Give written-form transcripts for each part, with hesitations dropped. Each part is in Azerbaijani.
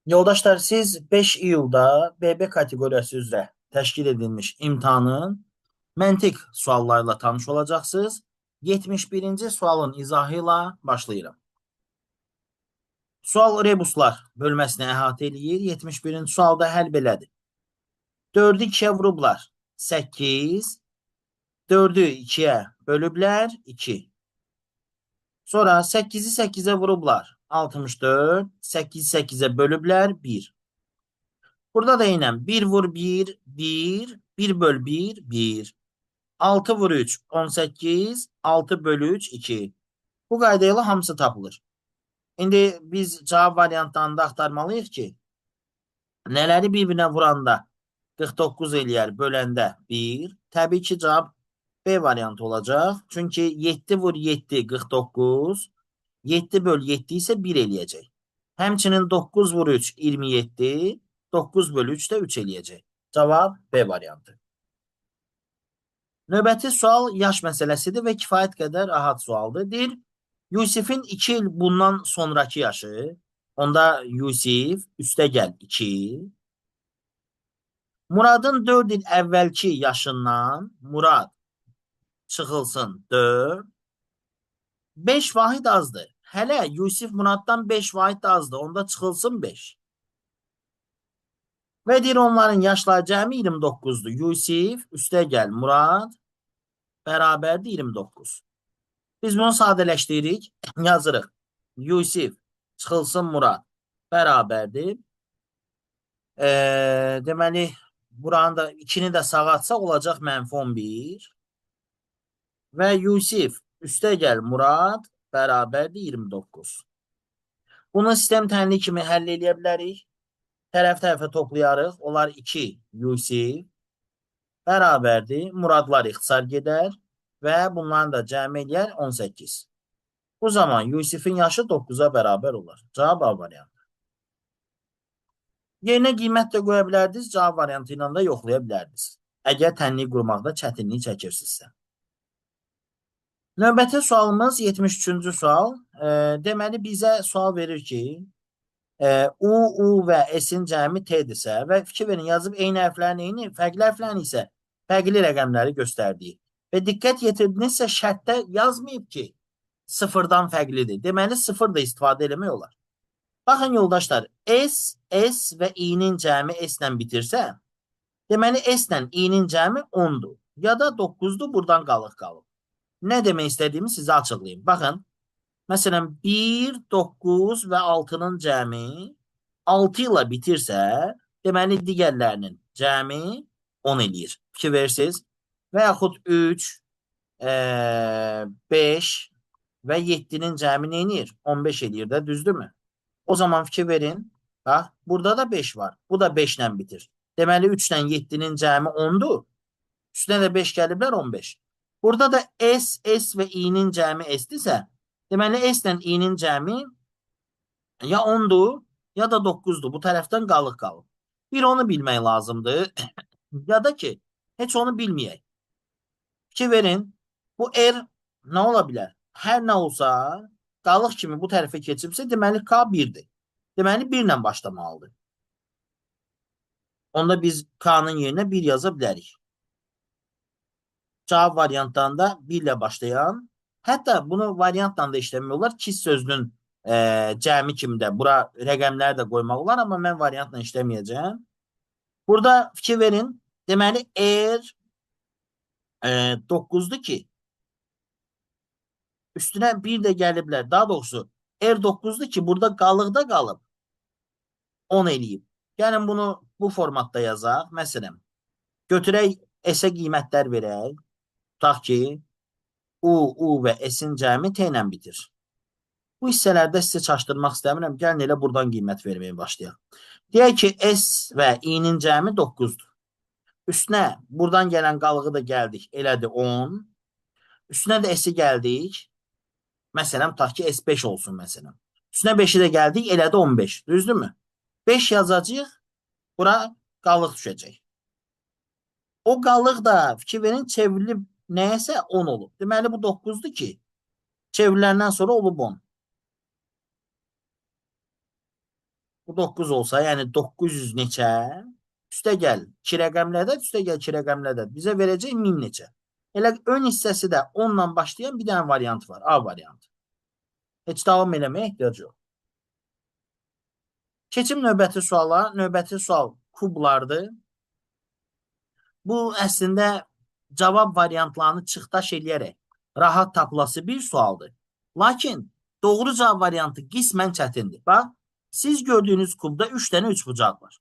Yoldaşlar, siz 5 iyulda BB kateqoriyası üzrə təşkil edilmiş imtahanın məntiq suallarla tanış olacaqsınız. 71-ci sualın izahı ilə başlayırım. Sual rebuslar bölməsini əhatə eləyir. 71-ci sualda həll belədir. 4-ü 2-yə vurublar 8, 4-ü 2-yə bölüblər 2. Sonra 8-i 8-ə vurublar 64, 8-i 8-ə bölüblər 1. Burada da yine 1 vur 1, 1, 1 böl 1, 1. 6 vur 3, 18, 6 bölü 3, 2. Bu qaydayla hamısı tapılır. İndi biz cavab variantlarında axtarmalıyıq ki, nələri bir-birinə vuranda 49 eləyər, böləndə 1. Təbii ki, cavab B variantı olacaq. Çünki 7 vur 7, 49. 7 böl 7 isə 1 eləyəcək. Həmçinin 9 vur 3, 27. 9 bölü 3 də 3 eləyəcək. Cavab B variantı. Növbəti sual yaş məsələsidir və kifayət qədər rahat sualdır. Deyir, Yusifin 2 il bundan sonraki yaşı, onda Yusif üstə gəl 2. Muradın 4 il əvvəlki yaşından Murad çıxılsın 4. 5 vahid azdır. Hələ Yusif Muraddan 5 vahid azdır. Onda çıxılsın 5. Və deyir, onların yaşları cəmi 29'dur. Yusif üstə gəl Murad bərabərdir 29. Biz bunu sadələşdiririk. Yazırıq. Yusif çıxılsın Murad bərabərdir. Deməli, buranın da 2'ni də sağa atsaq olacaq -11. Və Yusif üstə gəl Murad bərabərdir 29. Bunu sistem tənliyi kimi həll edə bilərik. Tərəf-tərəfə toplayarıq. Onlar 2 Yusif bərabərdir. Muradlar ixtisar gedər və bunların da cəmi eləyər 18. Bu zaman Yusifin yaşı 9'a bərabər olar. Cavab A variantı. Yerinə qiymət də qoya bilərdiniz, cavab variantı ilə də yoxlaya bilərdiniz. Əgər tənliyi qurmaqda çətinlik çəkirsinizsə. Növbəti sualımız 73-cü sual. Deməli, bizə sual verir ki, U və S-in cəmi T-dirsə və fikir verin, yazıb eyni hərflərin eyni, fərqli hərflərin isə fərqli rəqəmləri göstərdiyi. Və diqqət yetirdinizsə şərtdə yazmayıb ki, sıfırdan fərqlidir. Deməli, sıfır da istifadə eləmək olar. Baxın yoldaşlar, S, S və I-nin cəmi S-lə bitirsə, deməli S-lə I-nin cəmi 10'dur. Ya da 9'dur, buradan qalıq. Nə demək istədiyimi sizə açıqlayayım. Baxın, məsələn, 1, 9 və 6'nın cəmi 6 ilə bitirsə, deməli digərlərinin cəmi 10 eləyir. Fikir verirsiniz. Və yaxud 3, 5 və 7'nin cəmi nə eləyir? 15 eləyir də, düzdürmü? O zaman fikir verin. Bax, burada da 5 var. Bu da 5 ilə bitir. Deməli 3 ilə 7'nin cəmi 10'dur. Üstünə də 5 gəliblər 15. Burada da S, S və I-nin cəmi S-dirsə, deməli S ilə I-nin cəmi ya 10'dur, ya da 9'dur. Bu tərəfdən qalıq. Bir onu bilmək lazımdır. Ya da ki, heç onu bilməyək. Fikir verin, bu R nə ola bilər? Hər nə olsa, qalıq kimi bu tərəfə keçibsə, deməli K 1'dir. Deməli 1 ilə başlamalıdır. Onda biz K'nın yerinə 1 yaza bilərik. Cavab variantlarında 1 ilə başlayan, hətta bunu variantla da işləmək olar. KIS sözünün cəmi kimi də bura rəqəmləri də qoymaq olar, amma mən variantla işləməyəcəm. Burada fikir verin, deməli R 9'dur ki, üstünə 1 də gəliblər. Daha doğrusu R 9'dur ki, burada qalıqda qalıb 10 eləyib. Gəlin bunu bu formatda yazaq. Məsələn, götürək S-ə qiymətlər verək. Tutaq ki, U və S-in cəmi T ilə bitir. Bu hissələrdə sizə çaşdırmaq istəmirəm. Gəlin elə buradan qiymət verməyə başlayaq. Deyək ki, S və I-nin cəmi 9'dur. Üstünə buradan gələn qalığı da gəldik. Elədir 10. Üstünə də S-i gəldik. Məsələn, tutaq ki, S5 olsun məsələn. Üstünə 5'i də gəldik. Elədir 15. Düzdürmü? 5 yazacağıq. Bura qalıq düşəcək. O qalıq da fikir verin çevrilib nəyəsə 10 olub. Deməli bu 9'dur ki, çevriləndən sonra olub 10. Bu 9 olsa, yəni 900 neçə? Üstə gəl 2 rəqəmlərdə, üstə gəl 2 rəqəmlərdə. Bizə verəcək 1000 neçə. Elə ön hissəsi də 10 ilə başlayan bir dənə variant var. A variantı. Heç davam eləməyə ehtiyac yox. Keçim növbəti suala. Növbəti sual kublardır. Bu əslində cavab variantlarını çıxdaş eləyərək rahat tapılası bir sualdır. Lakin doğru cavab variantı qismən çətindir. Bax, siz gördüyünüz kubda 3 dənə üçbucaq var.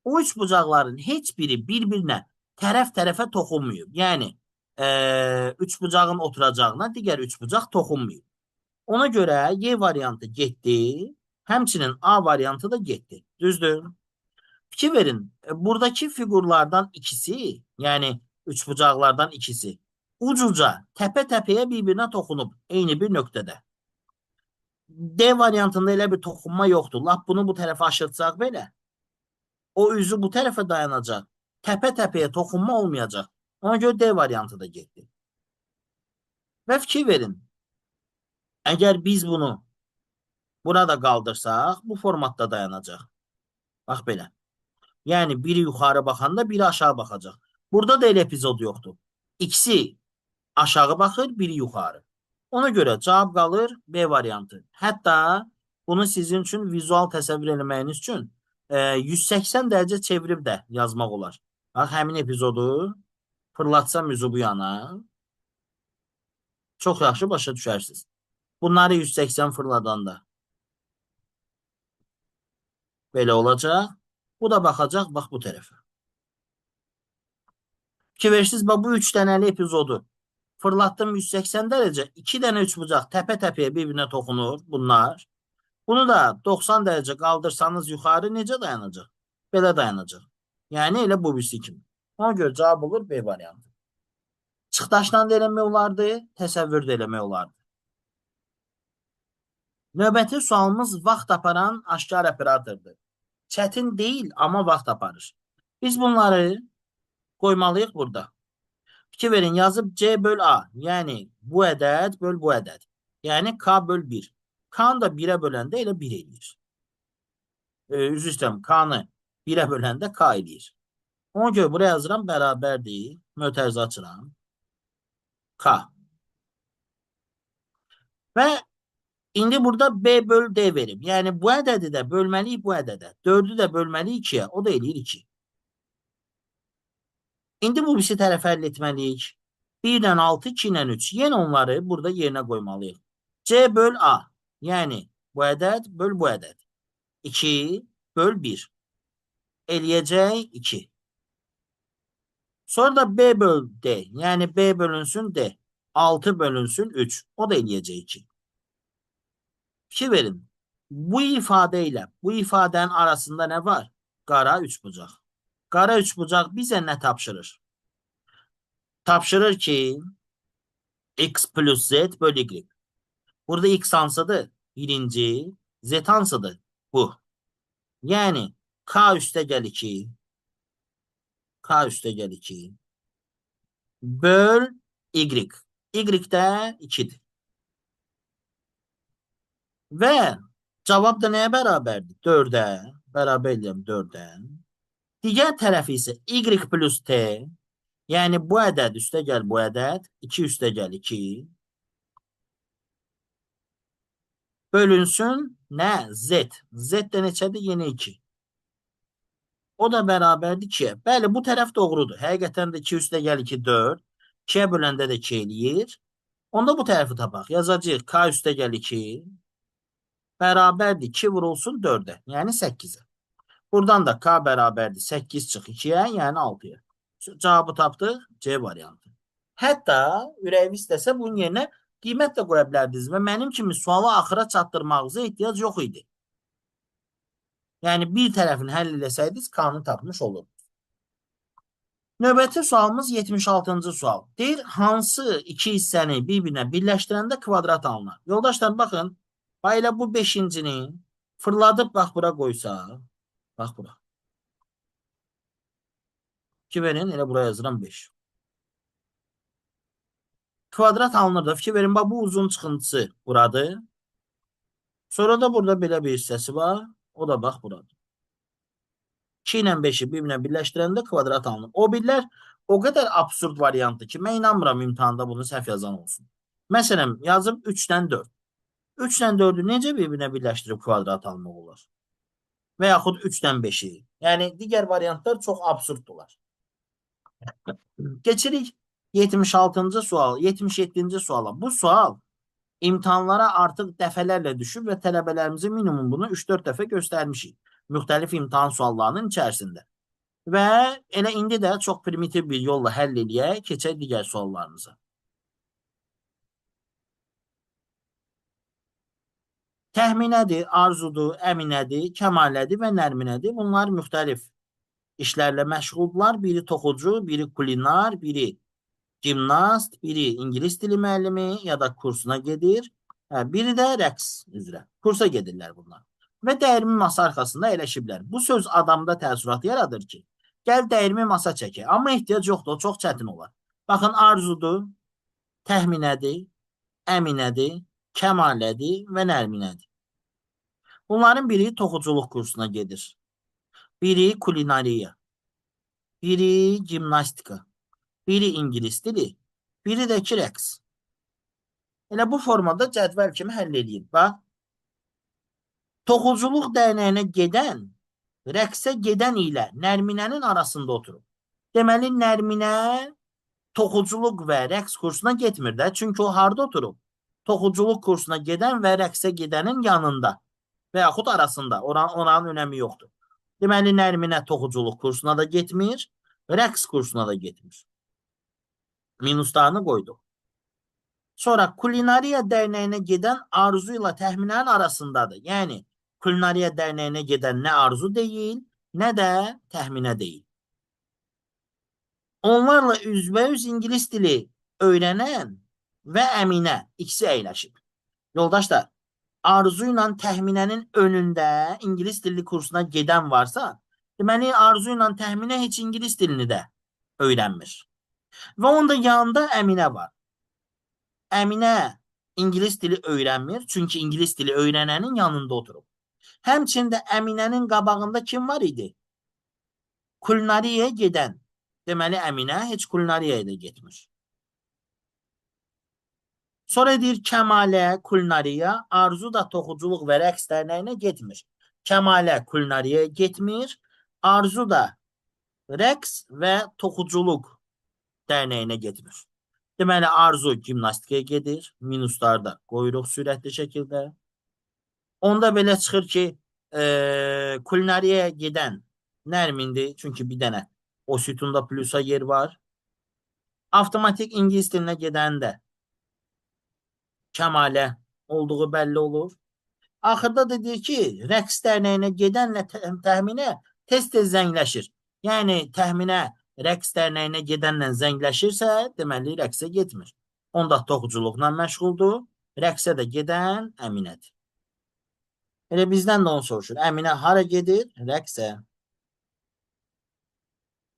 O üçbucaqların heç biri bir-birinə tərəf-tərəfə toxunmuyub. Yəni, üçbucağın oturacağına digər üçbucaq toxunmuyub. Ona görə Y variantı getdi, həmçinin A variantı da getdi. Düzdür? Fikir verin, buradakı figurlardan ikisi, yəni üçbucaqlardan ikisi ucuca, təpə-təpəyə bir-birinə toxunub eyni bir nöqtədə. D variantında elə bir toxunma yoxdur. Lap bunu bu tərəfə aşırtsaq belə, o üzü bu tərəfə dayanacaq. Təpə-təpəyə toxunma olmayacaq. Ona görə D variantı da getdi. Və fikir verin, əgər biz bunu burada qaldırsaq, bu formatda dayanacaq. Bax belə. Yəni biri yuxarı baxanda biri aşağı baxacaq. Burada da elə epizod yoxdur. İkisi aşağı baxır, biri yuxarı. Ona görə cavab qalır B variantı. Hətta bunu sizin üçün vizual təsəvvür eləməyiniz üçün 180 dərəcə çevirib də yazmaq olar. Bax, həmin epizodu fırlatsam üzü bu yana çox yaxşı başa düşərsiniz. Bunları 180 fırladanda belə olacaq. Bu da baxacaq, bax bu tərəfə. Fikir verirsiniz, bax bu 3 dənəli epizodu fırlattım 180 dərəcə. 2 dənə üçbucaq təpə-təpəyə bir-birinə toxunur bunlar. Bunu da 90 dərəcə qaldırsanız yuxarı necə dayanacaq? Belə dayanacaq. Yəni elə bu birisi kimi. Ona görə cavab olur B variantı. Çıxdaşdan da eləmək olardı, təsəvvür də eləmək olardı. Növbəti sualımız vaxt aparan aşkar operatordur. Çətin deyil, amma vaxt aparır. Biz bunları qoymalıyıq burada. Fikir verin, yazıb C böl A. Yəni bu ədəd böl bu ədəd. Yəni K böl 1. K-nı da 1-ə böləndə elə 1 eləyir. Üzr istəyirəm, K-nı 1-ə böləndə K eləyir. Ona görə buraya yazıram, bərabərdir. Mötərizə açıram. K. Və indi burada B böl D verib. Yəni bu ədədi də bölməliyik bu ədədə. 4-ü də bölməliyik 2-yə. O da eləyir 2. İndi bu birisi tərəfə həll etməliyik. 1-dən 6, 2-dən 3. Yenə onları burada yerinə qoymalıyıq. C böl A. Yəni bu ədəd böl bu ədəd. 2 böl 1. Eləyəcək 2. Sonra da B böl D. Yəni B bölünsün D. 6 bölünsün 3. O da eləyəcək 2. Fikir verin. Bu ifadə ilə bu ifadənin arasında nə var? Qara üçbucaq. Qara üçbucaq bizə nə tapşırır? Tapşırır ki x plus z böl y. Burada x hansıdır? Birinci. Z hansıdır? Bu. Yəni k üstə gəl 2. K üstə gəl 2. Böl y. Y də 2'dir. Və cavab da nəyə bərabərdir? 4'ə. Bərabər edirəm 4'ə. Digər tərəfi isə y plus t. Yəni bu ədəd üstə gəl bu ədəd. 2 üstə gəl 2. Bölünsün nə? Z. Z də neçədir? Yenə 2. O da bərabərdir 2'yə. Bəli, bu tərəf doğrudur. Həqiqətən də 2 üstə gəl 2, 4. 2'yə böləndə də 2 eləyir. Onda bu tərəfi tapaq. Yazacağıq k üstə gəl 2. Bərabərdir 2 vurulsun 4'ə. Yəni 8'ə. Buradan da k bərabərdir 8 çıx 2'yə, yəni 6'ya. Cavabı tapdıq. C variantı. Hətta ürəyiniz istəsə bunun yerinə qiymət də qoya bilərdiniz və mənim kimi sualı axıra çatdırmağınıza ehtiyac yox idi. Yəni bir tərəfini həll eləsəydiniz k-nı tapmış olurdunuz. Növbəti sualımız 76-cı sual. Deyir, hansı iki hissəni bir-birinə birləşdirəndə kvadrat alınır? Yoldaşlar, baxın. Elə bu 5-cini fırladıb bax bura qoysa. Bax bura. Fikir verin, elə buraya yazıram 5. Kvadrat alınır da, fikir verin, bax bu uzun çıxıntısı buradır. Sonra da burada belə bir hissəsi var. O da bax buradır. 2 ilə 5-i bir-birinə birləşdirəndə kvadrat alınır. O birlər o qədər absurd variantdır ki, mən inanmıram imtahanda bunu səhv yazan olsun. Məsələn, yazıb 3-dən 4. 3-dən 4-ü necə bir-birinə birləşdirib kvadrat almaq olar? Və yaxud 3-dən 5-i. Yəni, digər variantlar çox absurddurlar. Keçirik 76-cı sual, 77-ci suala. Bu sual imtahanlara artıq dəfələrlə düşüb və tələbələrimizin minimum bunu 3-4 dəfə göstərmişik. Müxtəlif imtahan suallarının içərisində. Və elə indi də çox primitiv bir yolla həll eləyək, keçək digər suallarımıza. Təxminədir, arzudur, əminədir, kəmalədir və nərminədir. Bunlar müxtəlif işlərlə məşğuldurlar. Biri toxucu, biri kulinar, biri gimnast, biri ingilis dili müəllimi ya da kursuna gedir. Biri də rəqs üzrə. Kursa gedirlər bunlar. Və dəyirmi masa arxasında əyləşiblər. Bu söz adamda təəssürat yaradır ki, gəl dəyirmi masa çəkək. Amma ehtiyac yoxdur, o çox çətin olar. Baxın, arzudur, təxminədir, əminədir, kəmalədir və nərminədir. Bunların biri toxuculuq kursuna gedir. Biri kulinariya, biri gimnastika, biri ingilis dili, biri də ki rəqs. Elə bu formada cədvəl kimi həll edin. Bax, toxuculuq dərnəyinə gedən, rəqsə gedən ilə nərminənin arasında oturub. Deməli, nərminə toxuculuq və rəqs kursuna getmir də, çünki o harda oturub? Toxuculuq kursuna gedən və rəqsə gedənin yanında və yaxud arasında. Oranın önəmi yoxdur. Deməli, nərminə toxuculuq kursuna da getmir, rəqs kursuna da getmir. Minuslarını qoyduq. Sonra kulinariya dərnəyinə gedən arzu ilə təxminənin arasındadır. Yəni, kulinariya dərnəyinə gedən nə arzu deyil, nə də təxminə deyil. Onlarla üzbəyüz ingilis dili öyrənən və əminə ikisi əyləşib. Yoldaşlar, arzu ilə təxminənin önündə ingilis dili kursuna gedən varsa, deməli, arzu ilə təxminə heç ingilis dilini də öyrənmir. Və onda yanında əminə var. Əminə ingilis dili öyrənmir, çünki ingilis dili öyrənənin yanında oturub. Həmçində əminənin qabağında kim var idi? Kulinariyaya gedən. Deməli, əminə heç kulinariyaya da getmir. Sonra deyir, kəmalə, kulinariya, arzu da toxuculuq və rəqs dərnəyinə getmir. Kəmalə kulinariyaya getmir, arzu da rəqs və toxuculuq dərnəyinə getmir. Deməli, arzu gimnastikaya gedir, minuslar da qoyuruq sürətli şəkildə. Onda belə çıxır ki, kulinariyaya gedən nərmindir, çünki bir dənə o sütunda plusa yer var. Avtomatik ingilis dilinə gedən də kəmalə olduğu bəlli olur. Axırda da deyir ki, rəqs dərnəyinə gedənlə təxminə tez-tez zəngləşir. Yəni, təxminə rəqs dərnəyinə gedənlə zəngləşirsə, deməli, rəqsə getmir. Onda toxuculuqla məşğuldur, rəqsə də gedən əminədir. Elə bizdən də onu soruşur. Əminə hara gedir? Rəqsə.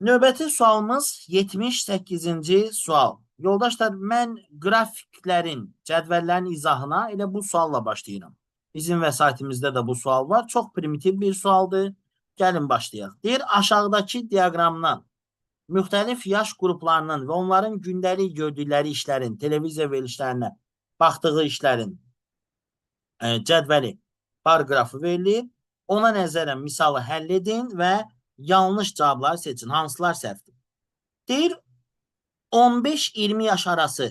Növbəti sualımız 78-ci sual. Yoldaşlar, mən qrafiklərin, cədvəllərin izahına elə bu sualla başlayıram. Bizim vəsaitimizdə də bu sual var. Çox primitiv bir sualdır. Gəlin başlayaq. Deyir, aşağıdakı diaqramdan müxtəlif yaş qruplarının və onların gündəlik gördükləri işlərin, televiziya verilişlərinə baxdığı işlərin cədvəli, bar qrafı verilir. Ona nəzərən misalı həll edin və yanlış cavabları seçin. Hansılar səhvdir? Deyir, 15-20 yaş arası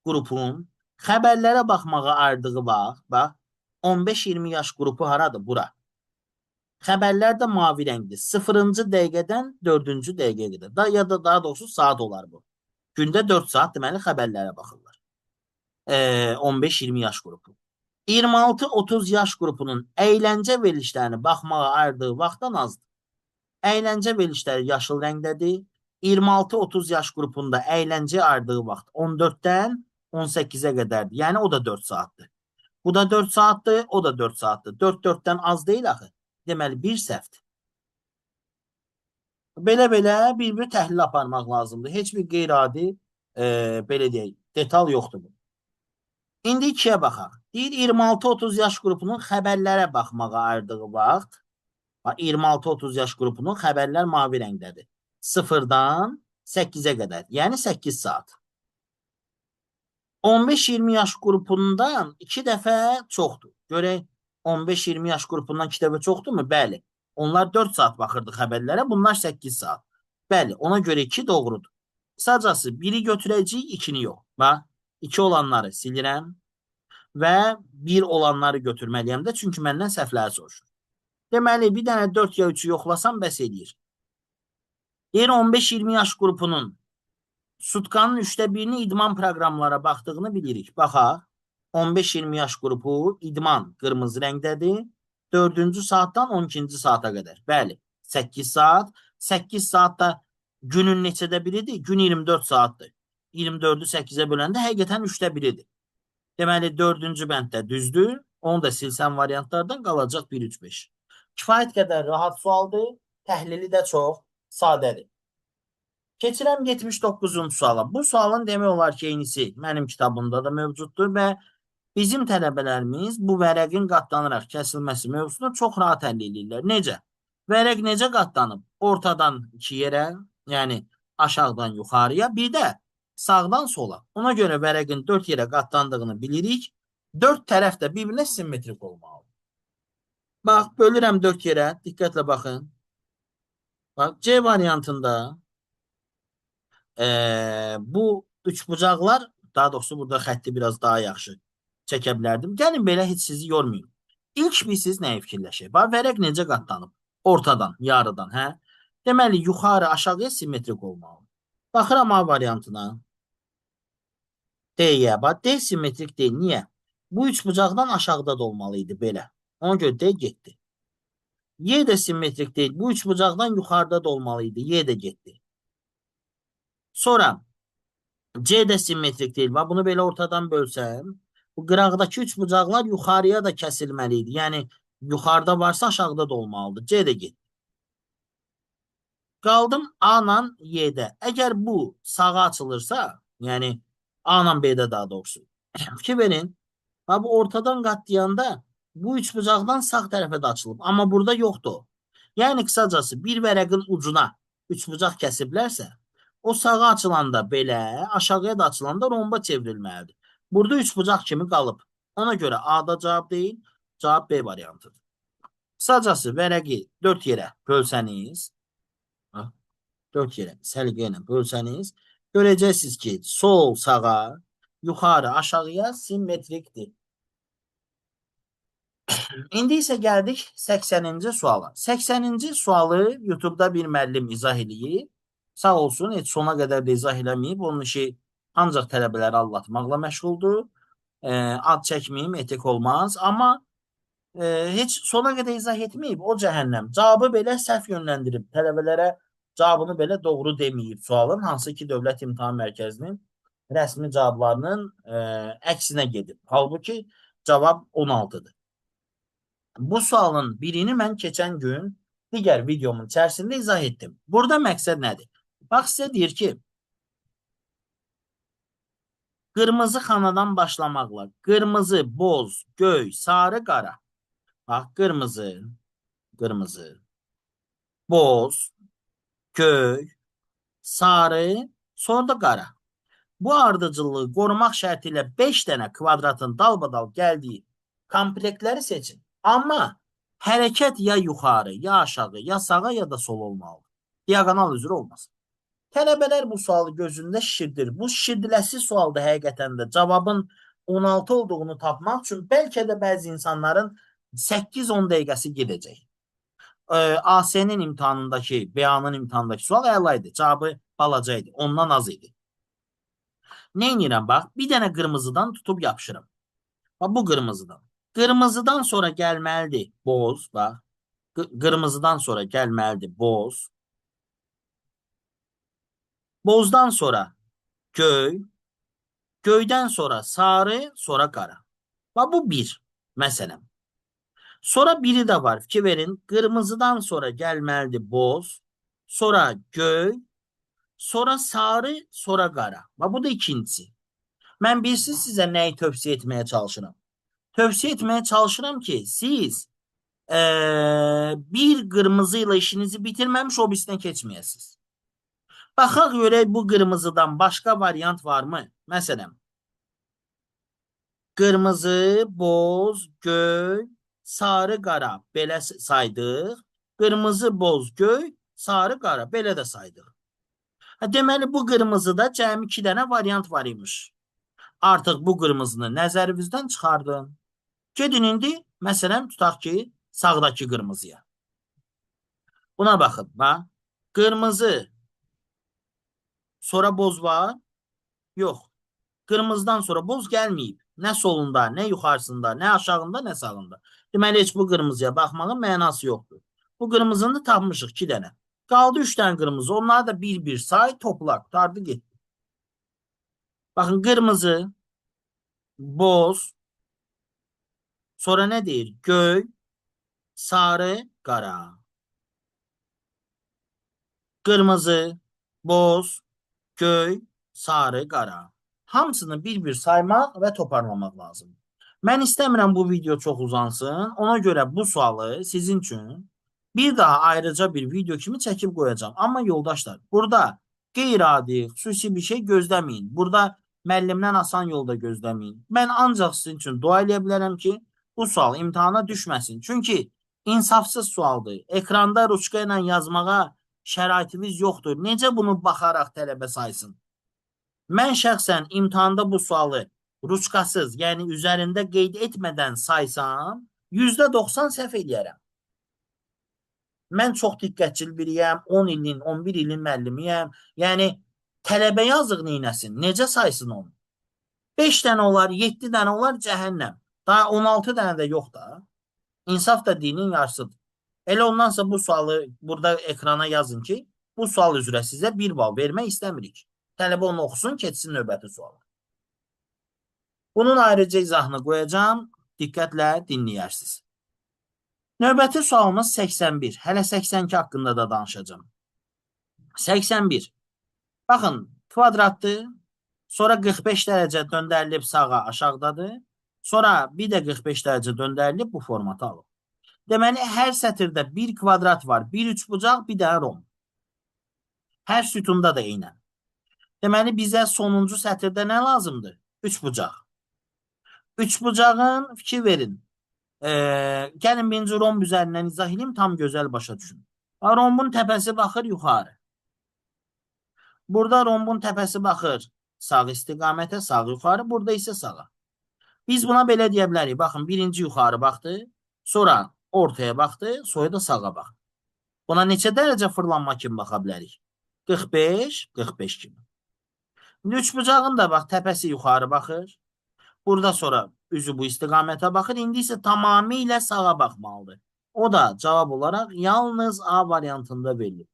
qrupun xəbərlərə baxmağa ayırdığı vaxt, bax, 15-20 yaş qrupu haradır? Bura. Xəbərlər də mavi rəngdir. 0-cı dəqiqədən 4-cü dəqiqəyə qədər. Ya da daha doğrusu saat olar bu. Gündə 4 saat deməli xəbərlərə baxırlar. 15-20 yaş qrupu. 26-30 yaş qrupunun əyləncə verilişlərini baxmağa ayırdığı vaxtdan azdır. Əyləncə verilişləri yaşıl rəngdədir. 26-30 yaş qrupunda əyləncə ayırdığı vaxt 14-dən 18-ə qədərdir. Yəni o da 4 saatdır. Bu da 4 saatdır, o da 4 saatdır. 4-4-dən az deyil axı. Deməli, bir səhvdir. Belə-belə bir-bir təhlil aparmaq lazımdır. Heç bir qeyri-adi, belə deyək, detal yoxdur bu. İndi 2-yə baxaq. Deyir, 26-30 yaş qrupunun xəbərlərə baxmağa ayırdığı vaxt Bax, 26-30 yaş qrupunun xəbərlər mavi rəngdədir. 0-dan 8-ə qədər, yəni 8 saat. 15-20 yaş qrupundan 2 dəfə çoxdur. Görək, 15-20 yaş qrupundan 2 dəfə çoxdurmu? Bəli. Onlar 4 saat baxırdı xəbərlərə, bunlar 8 saat. Bəli, ona görə 2 doğrudur. Qısacası biri götürəcəyik, 2-ni yox. Bax, 2 olanları silirəm və 1 olanları götürməliyəm də, çünki məndən səhvləri soruşur. Deməli, bir dənə 4 ya 3-ü yoxlasam bəs edir. Deyir 15-20 yaş qrupunun sutkanın 1/3-ni idman proqramlara baxdığını bilirik. Baxaq, 15-20 yaş qrupu idman qırmızı rəngdədir. 4-cü saatdan 12-ci saata qədər. Bəli, 8 saat. 8 saat da günün neçədə biridir? Gün 24 saatdır. 24-ü 8-ə böləndə həqiqətən 3-də biridir. Deməli, 4-cü bənddə düzdür. Onu da silsən variantlardan qalacaq 1, 3, 5. Kifayət qədər rahat sualdır. Təhlili də çox sadədir. Keçirəm 79-cu suala. Bu sualın demək olar ki, eynisi mənim kitabımda da mövcuddur və bizim tələbələrimiz bu vərəqin qatlanaraq kəsilməsi mövzusunu çox rahat həll edirlər. Necə? Vərəq necə qatlanıb? Ortadan 2 yerə, yəni aşağıdan yuxarıya, bir də sağdan sola. Ona görə vərəqin 4 yerə qatlandığını bilirik. 4 tərəf də bir-birinə simmetrik olmalıdır. Bax, bölürəm 4 yerə. Diqqətlə baxın. Bax, C variantında bu üçbucaqlar, daha doğrusu burada xətti biraz daha yaxşı çəkə bilərdim. Gəlin belə heç sizi yormayın. İlk bir siz nəyi fikirləşək? Bax, vərəq necə qatlanıb? Ortadan, yarıdan, hə? Deməli, yuxarı, aşağıya simmetrik olmalı. Baxıram A variantına. D-yə, bax, D simmetrik deyil. Niyə? Bu üçbucaqdan aşağıda da olmalıydı, belə. Ona görə D getdi. Y də simmetrik deyil. Bu üçbucaqdan yuxarıda da olmalıydı. Y də getdi. Sonra C də simmetrik deyil. Bax, bunu belə ortadan bölsəm, bu qıraqdakı üçbucaqlar yuxarıya da kəsilməli idi. Yəni, yuxarıda varsa aşağıda da olmalıdır. C də getdi. Qaldım A-la Y-də. Əgər bu sağa açılırsa, yəni A-la B-də daha doğrusu, fikir verin, bu ortadan qatlayanda bu üçbucaqdan sağ tərəfə də açılıb. Amma burada yoxdur. Yəni, qısacası bir vərəqin ucuna üçbucaq kəsiblərsə, o sağa açılanda belə, aşağıya da açılanda romba çevrilməlidir. Burada üçbucaq kimi qalıb. Ona görə A-da cavab deyil, cavab B variantıdır. Qısacası vərəqi 4 yerə bölsəniz, 4 yerə səliqə ilə bölsəniz, görəcəksiniz ki, sol sağa, yuxarı aşağıya simmetrikdir. İndi isə gəldik 80-ci suala. 80-ci sualı YouTube-da bir müəllim izah eləyib. Sağ olsun, heç sona qədər də izah eləməyib. Onun işi ancaq tələbələri allatmaqla məşğuldur. Ad çəkməyim, etik olmaz. Amma heç sona qədər izah etməyib, o cəhənnəm. Cavabı belə səhv yönləndirib. Tələbələrə cavabını belə doğru deməyib sualın. Hansı ki, Dövlət İmtahan Mərkəzinin rəsmi cavablarının əksinə gedib. Halbuki cavab 16-dır. Bu sualın birini mən keçən gün digər videomun içərisində izah etdim. Burada məqsəd nədir? Bax, sizə deyir ki, qırmızı xanadan başlamaqla qırmızı, boz, göy, sarı, qara. Bax, qırmızı, boz, göy, sarı, sonra da qara. Bu ardıcıllığı qorumaq şərti ilə 5 dənə kvadratın dalbadal gəldiyi komplektləri seçin. Amma hərəkət ya yuxarı, ya aşağı, ya sağa, ya da sol olmalıdır. Diagonal üzrə olmasın. Tələbələr bu sualı gözündə şişirdir. Bu şişirdiləsi sualda həqiqətən də cavabın 16 olduğunu tapmaq üçün bəlkə də bəzi insanların 8-10 dəqiqəsi gedəcək. AS-nin imtahanındakı, BA-nın imtahanındakı sual əlaydı. Cavabı balaca idi. Ondan az idi. Nə edirəm? Bax, bir dənə qırmızıdan tutub yapışırım. Bax, bu qırmızıdan. Qırmızıdan sonra gəlməlidir boz. Bax, qırmızıdan sonra gəlməlidir boz. Bozdan sonra göy. Göydən sonra sarı, sonra qara. Bax, bu bir. Məsələn. Sonra biri də var. Fikir verin. Qırmızıdan sonra gəlməlidir boz. Sonra göy. Sonra sarı, sonra qara. Bax, bu da ikincisi. Mən bilirsiniz sizə nəyi tövsiyə etməyə çalışıram? Tövsiyə etməyə çalışıram ki, siz Bir kırmızıyla işinizi bitirmemiş o birisine keçmeyəsiniz. Baxaq görək bu qırmızıdan başqa variant varmı? Məsələn, qırmızı, boz, göy, sarı, qara. Belə saydıq. Qırmızı, boz, göy, sarı, qara. Belə də saydıq. Deməli, bu qırmızıda cəmi 2 dənə variant var imiş. Artıq bu qırmızını nəzərinizdən çıxardın. Gedin indi, məsələn, tutaq ki, sağdakı qırmızıya. Buna baxın, bax. Qırmızı, sonra boz var. Yox. Qırmızıdan sonra boz gəlməyib. Nə solunda, nə yuxarısında, nə aşağında, nə sağında. Deməli, heç bu qırmızıya baxmağın mənası yoxdur. Bu qırmızını tapmışıq 2 dənə. Qaldı 3 dənə qırmızı. Onları da bir-bir say, topla. Qutardı getdi. Baxın, qırmızı, boz, sonra nə deyir? Göy, sarı, qara. Qırmızı, boz, göy, sarı, qara. Hamısını bir-bir saymaq və toparlamaq lazımdır. Mən istəmirəm bu video çox uzansın. Ona görə bu sualı sizin üçün bir daha ayrıca bir video kimi çəkib qoyacağım. Amma yoldaşlar, burada qeyri-adi, xüsusi bir şey gözləməyin. Burada müəllimdən asan yolda gözləməyin. Mən ancaq sizin üçün dua edə bilərəm ki, bu sual imtahana düşməsin. Çünki insafsız sualdır. Ekranda ruçka ilə yazmağa şəraitimiz yoxdur. Necə bunu baxaraq tələbə saysın? Mən şəxsən imtahanda bu sualı ruçkasız, yəni üzərində qeyd etmədən saysam, %90 səhv eləyərəm. Mən çox diqqətçil biriyəm, 10 ilin, 11 ilin müəllimiyəm. Yəni, tələbə yazıq neynəsin, necə saysın onu? 5 dənə olar, 7 dənə olar, cəhənnəm. Daha 16 dənə də yox da. İnsaf da dinin yarısıdır. Elə ondansa bu sualı burada ekrana yazın ki, bu sual üzrə sizə 1 bal vermək istəmirik. Tələbə onu oxusun, keçsin növbəti suala. Bunun ayrıca izahını qoyacağım, diqqətlə dinləyərsiniz. Növbəti sualımız 81. Hələ 82 haqqında da danışacağım. 81. Baxın, kvadratdır. Sonra 45 dərəcə döndərilib sağa aşağıdadır. Sonra bir də 45 dərəcə döndərilib bu formatı alıb. Deməli, hər sətirdə bir kvadrat var, bir üçbucaq, bir dənə romb. Hər sütunda da eynən. Deməli, bizə sonuncu sətirdə nə lazımdır? Üçbucaq. Üçbucağın fikir verin. Gəlin birinci romb üzərindən izah edeyim, tam gözəl başa düşün. Rombun təpəsi baxır yuxarı. Burada rombun təpəsi baxır sağ istiqamətə, sağ yuxarı, burada isə sağa. Biz buna belə deyə bilərik. Baxın, birinci yuxarı baxdı, sonra ortaya baxdı, sonra da sağa baxdı. Buna neçə dərəcə fırlanma kimi baxa bilərik? 45, 45 kimi. Üçbucağın da bax, təpəsi yuxarı baxır. Burada sonra üzü bu istiqamətə baxır. İndi isə tamamilə sağa baxmalıdır. O da cavab olaraq yalnız A variantında verilir.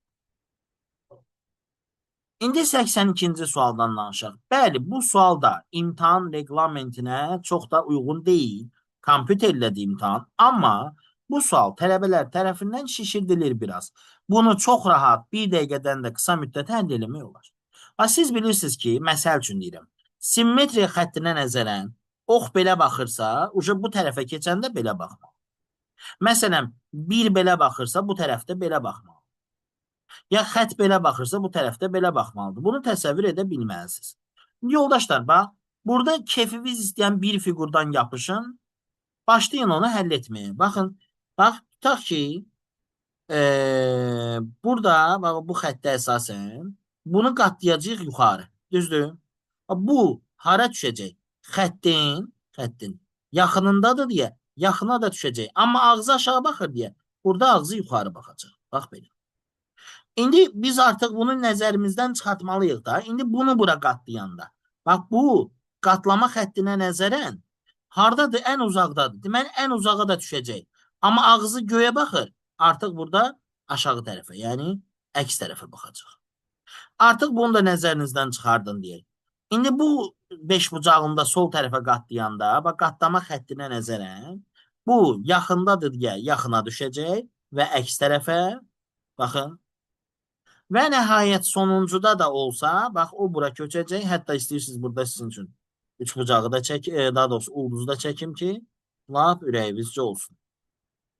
İndi 82-ci sualdan danışaq. Bəli, bu sual da imtahan reglamentinə çox da uyğun deyil. Kompüterlədi imtahan. Amma bu sual tələbələr tərəfindən şişirdilir biraz. Bunu çox rahat bir dəqiqədən də qısa müddət həll eləmək olar. Siz bilirsiniz ki, məsəl üçün deyirəm, simmetriya xəttinə nəzərən ox belə baxırsa, bu tərəfə keçəndə belə baxmalı. Məsələn, bir belə baxırsa, bu tərəfdə belə baxmalı. Ya xət belə baxırsa, bu tərəfdə belə baxmalıdır. Bunu təsəvvür edə bilməlisiniz. Yoldaşlar, bax, burada keyfiniz istəyən bir fiqurdan yapışın, başlayın onu həll etməyə. Baxın, bax, tutaq ki, burada, bax, bu xəttə əsasən, bunu qatlayacaq yuxarı, düzdür? Bu, hara düşəcək? Xəttin yaxınındadır deyə, yaxına da düşəcək. Amma ağzı aşağı baxır deyə, burada ağzı yuxarı baxacaq. Bax, belə. İndi biz artıq bunu nəzərimizdən çıxartmalıyıq da. İndi bunu bura qatlayanda. Bax, bu qatlama xəttinə nəzərən hardadır? Ən uzaqdadır. Deməli, ən uzağa da düşəcək. Amma ağzı göyə baxır. Artıq burada aşağı tərəfə, yəni əks tərəfə baxacaq. Artıq bunu da nəzərinizdən çıxardın deyək. İndi bu 5 bucağında sol tərəfə qatlayanda, bax, qatlama xəttinə nəzərən bu yaxındadır deyə yaxına düşəcək və əks tərəfə, baxın. Və nəhayət sonuncuda da olsa, bax, o bura köçəcək. Hətta istəyirsiniz burada sizin üçün üç bucağı da çək, daha doğrusu ulduzu da çəkim ki, lap ürəyinizcə olsun.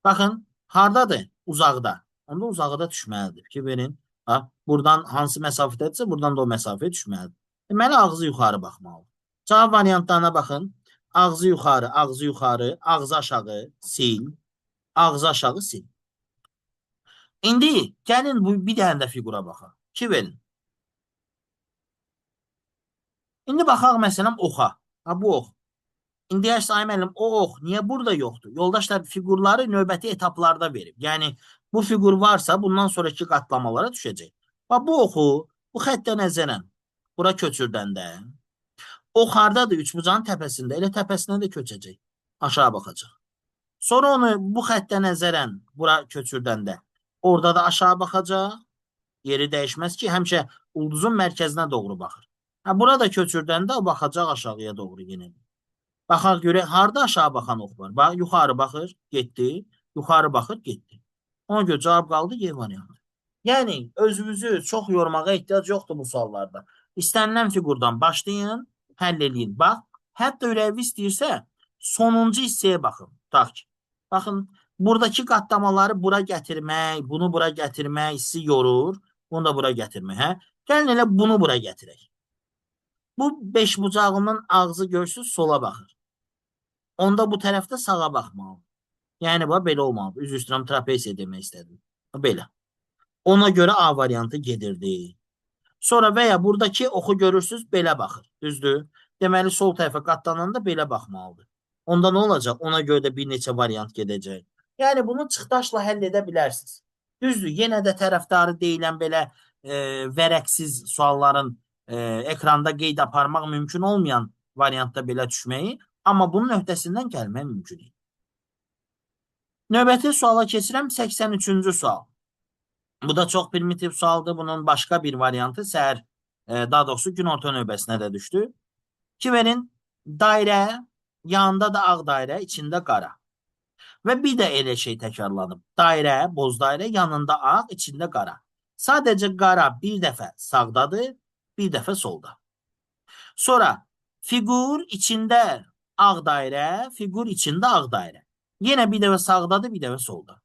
Baxın, hardadır? Uzaqda. Onda uzaqda düşməlidir. Ki verin. Ha, buradan hansı məsafədədirsə, buradan da o məsafəyə düşməlidir. Deməli, ağzı yuxarı baxmalıdır. Cavab variantlarına baxın. Ağzı yuxarı, ağzı yuxarı, ağzı aşağı, sil. Ağzı aşağı, sil. İndi gəlin bu bir dənə də fiqura baxaq. Ki verin. İndi baxaq məsələn oxa. Ha, bu ox. İndi Ay müəllim, o ox niyə burada yoxdur? Yoldaşlar fiqurları növbəti etaplarda verib. Yəni bu fiqur varsa bundan sonraki qatlamalara düşəcək. Bax bu oxu bu xəttə nəzərən bura köçürdəndə ox hardadır? Üçbucağın təpəsində. Elə təpəsinə də köçəcək. Aşağı baxacaq. Sonra onu bu xəttə nəzərən bura köçürdəndə orada da aşağı baxacaq. Yeri dəyişməz ki, həmişə ulduzun mərkəzinə doğru baxır. Ha, burada köçürdəndə o baxacaq aşağıya doğru yenə. Baxaq görək, harda aşağı baxan ox var? Bax, yuxarı baxır, getdi. Yuxarı baxır, getdi. Ona görə cavab qaldı Y variantı. Yəni, özünüzü çox yormağa ehtiyac yoxdur bu suallarda. İstənilən fiqurdan başlayın, həll eləyin. Bax, hətta ürəyi istəyirsə, sonuncu hissəyə baxın. Tutaq ki, baxın, buradakı qatlamaları bura gətirmək, bunu bura gətirmək sizi yorur. Bunu da bura gətirmək. Hə? Gəlin elə bunu bura gətirək. Bu beş bucağının ağzı görsüz sola baxır. Onda bu tərəfdə sağa baxmalı. Yəni, bu belə olmalı. Üzr istəyirəm, trapesiya demək istədim. Belə. Ona görə A variantı gedirdi. Sonra və ya buradakı oxu görürsünüz, belə baxır. Düzdür? Deməli, sol tərəfə qatlananda belə baxmalıdır. Onda nə olacaq? Ona görə də bir neçə variant gedəcək. Yəni, bunu çıxdaşla həll edə bilərsiniz. Düzdür? Yenə də tərəfdarı deyilən belə vərəqsiz sualların ekranda qeyd aparmaq mümkün olmayan variantda belə düşməyi, amma bunun öhdəsindən gəlmək mümkün deyil. Növbəti suala keçirəm, 83-cü sual. Bu da çox primitiv sualdır. Bunun başqa bir variantı səhər, daha doğrusu günorta növbəsinə də düşdü. Ki verin, dairə, yanında da ağ dairə, içində qara. Və bir də elə şey təkrarlanıb. Dairə, boz dairə, yanında ağ, içində qara. Sadəcə qara bir dəfə sağdadır, bir dəfə solda. Sonra fiqur içində ağ dairə, fiqur içində ağ dairə. Yenə bir dəfə sağdadır, bir dəfə solda.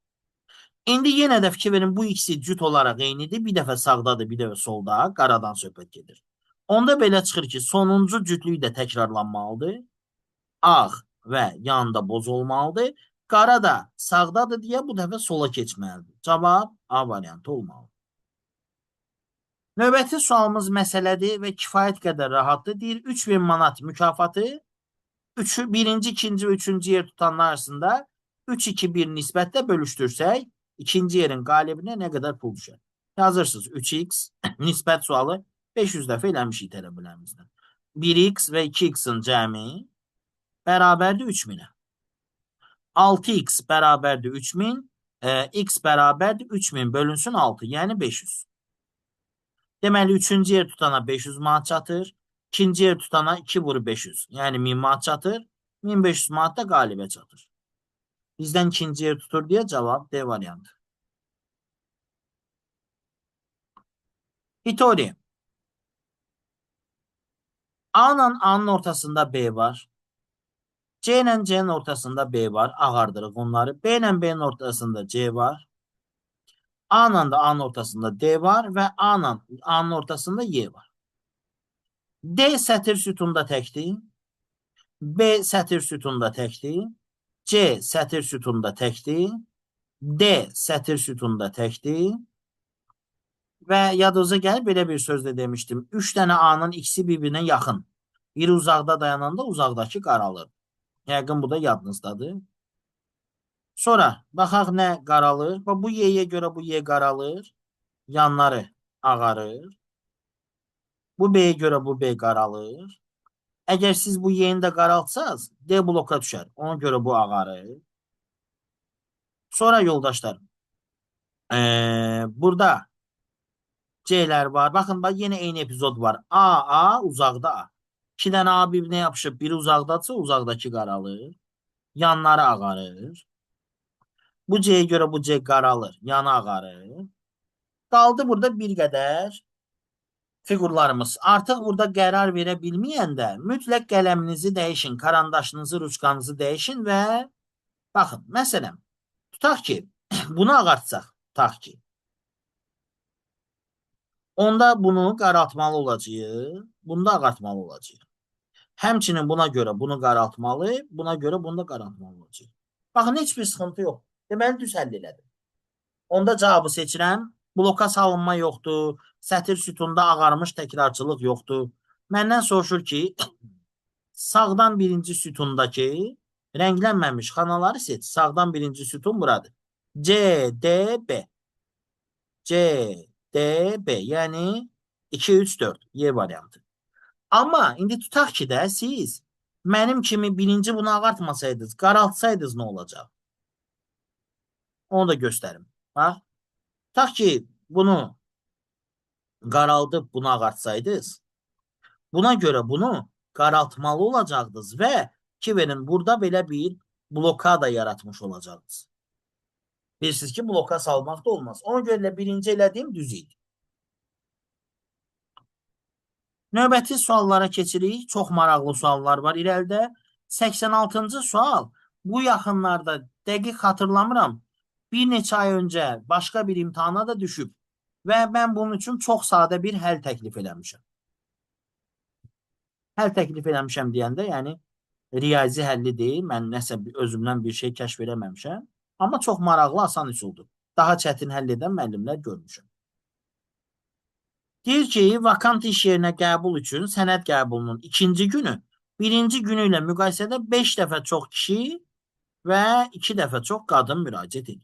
İndi yenə də fikir verin, bu ikisi cüt olaraq eynidir. Bir dəfə sağdadır, bir dəfə solda, qaradan söhbət gedir. Onda belə çıxır ki, sonuncu cütlük də təkrarlanmalıdır. Ağ və yanında boz olmalıdır. Qara da sağdadır deyə bu dəfə sola keçməlidir. Cavab A variantı olmalıdır. Növbəti sualımız məsələdir və kifayət qədər rahatdır. Deyir, 3000 manat mükafatı birinci, ikinci və üçüncü yer tutanlar arasında 3-2-1 nisbətlə bölüşdürsək, ikinci yerin qalibinə nə qədər pul düşər? Yazırsınız 3x nisbət sualı 500 dəfə eləmişik tələbələrimizdən. 1x və 2x'in cəmi bərabərdir 3000-ə. 6x bərabərdir 3000, x bərabərdir 3000 bölünsün 6, yəni 500. Deməli, üçüncü yer tutana 500 manat çatır, ikinci yer tutana 2 vuru 500, yəni 1000 manat çatır, 1500 manat da qalibə çatır. Bizdən ikinci yer tutur deyə cavab D variantı. Hitori. A ilə A-nın ortasında B var. C ilə C-nin ortasında B var. Ağardırıq onları. B ilə B-nin ortasında C var. A ilə də A-nın ortasında D var və A ilə A-nın ortasında Y var. D sətir sütunda təkdir. B sətir sütunda təkdir. C sətir sütunda təkdir. D sətir sütunda təkdir. Və yadınıza gəlir, belə bir sözdə demişdim. 3 dənə A-nın ikisi bir-birinə yaxın. Biri uzaqda dayananda uzaqdakı qaralır. Yəqin bu da yadınızdadır. Sonra baxaq nə qaralır. Bu Y-yə görə bu Y qaralır. Yanları ağarır. Bu B-yə görə bu B qaralır. Əgər siz bu Y-ni də qaraltsanız, D bloka düşər. Ona görə bu ağarır. Sonra yoldaşlar, burada C-lər var. Baxın, yenə eyni epizod var. A uzaqda A. 2 dənə A bir-birinə yapışıb, biri uzaqdadırsa, uzaqdakı qaralır. Yanları ağarır. Bu C-yə görə bu C qaralır, yanı ağarır. Qaldı burada bir qədər fiqurlarımız. Artıq burada qərar verə bilməyəndə mütləq qələminizi dəyişin, karandaşınızı, ruçkanızı dəyişin və baxın, məsələn, Tutaq ki, bunu ağartsaq, tutaq ki, onda bunu qaraltmalı olacağıq, bunu da ağartmalı olacağıq. Həmçinin buna görə bunu qaraltmalı, buna görə bunu da qaraltmalı olacaq. Baxın, heç bir sıxıntı yox. Deməli, düz həll elədim. Onda cavabı seçirəm. Bloka salınma yoxdur. Sətir sütunda ağarmış təkrarçılıq yoxdur. Məndən soruşur ki, sağdan birinci sütundakı rənglənməmiş xanaları seç. Sağdan birinci sütun buradır. C, D, B. C, D, B. Yəni 2, 3, 4. Y variantı. Amma indi tutaq ki də siz mənim kimi birinci bunu ağartmasaydınız, qaraltsaydınız nə olacaq? Onu da göstərim. Bax, tutaq ki bunu qaraldıb bunu ağartsaydınız, buna görə bunu qaraltmalı olacaqdınız və Kiverin burada belə bir blokada yaratmış olacaqdınız. Bilirsiniz ki, bloka salmaq da olmaz. Ona görə birinci elədiyim düz idi. Növbəti suallara keçirik. Çox maraqlı suallar var irəlidə. 86-cı sual. Bu yaxınlarda dəqiq xatırlamıram. Bir neçə ay öncə başqa bir imtahana da düşüb və mən bunun üçün çox sadə bir həll təklif eləmişəm. Həll təklif eləmişəm deyəndə, yəni riyazi həlli deyil. Mən nəsə özümdən bir şey kəşf eləməmişəm. Amma çox maraqlı, asan üsuldur. Daha çətin həll edən müəllimlər görmüşəm. Deyir ki, vakant iş yerinə qəbul üçün sənəd qəbulunun ikinci günü birinci günü ilə müqayisədə 5 dəfə çox kişi və 2 dəfə çox qadın müraciət edir.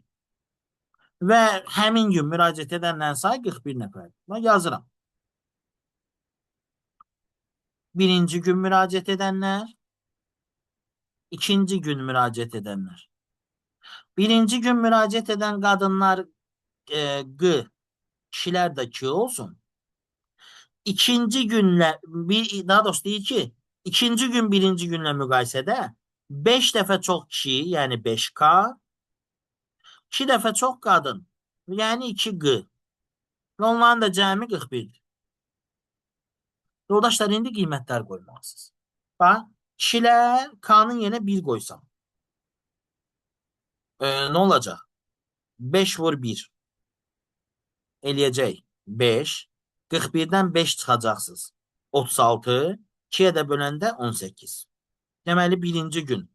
Və həmin gün müraciət edənlərin sayı 41 nəfərdir. Mən yazıram. Birinci gün müraciət edənlər, ikinci gün müraciət edənlər. Birinci gün müraciət edən qadınlar Q, kişilər də Q olsun. İkinci günlə, daha doğrusu deyir ki, ikinci gün birinci günlə müqayisədə 5 dəfə çox kişi, yəni 5K, 2 dəfə çox qadın, yəni 2Q. Və onların da cəmi 41-dir. Yoldaşlar, indi qiymətlər qoymalısınız. Bax, kişilər K-nın yenə 1 qoysam. Nə olacaq? 5 vur 1. Eləyəcək 5. 41-dən 5 çıxacaqsınız. 36. 2-yə də böləndə 18. Deməli, birinci gün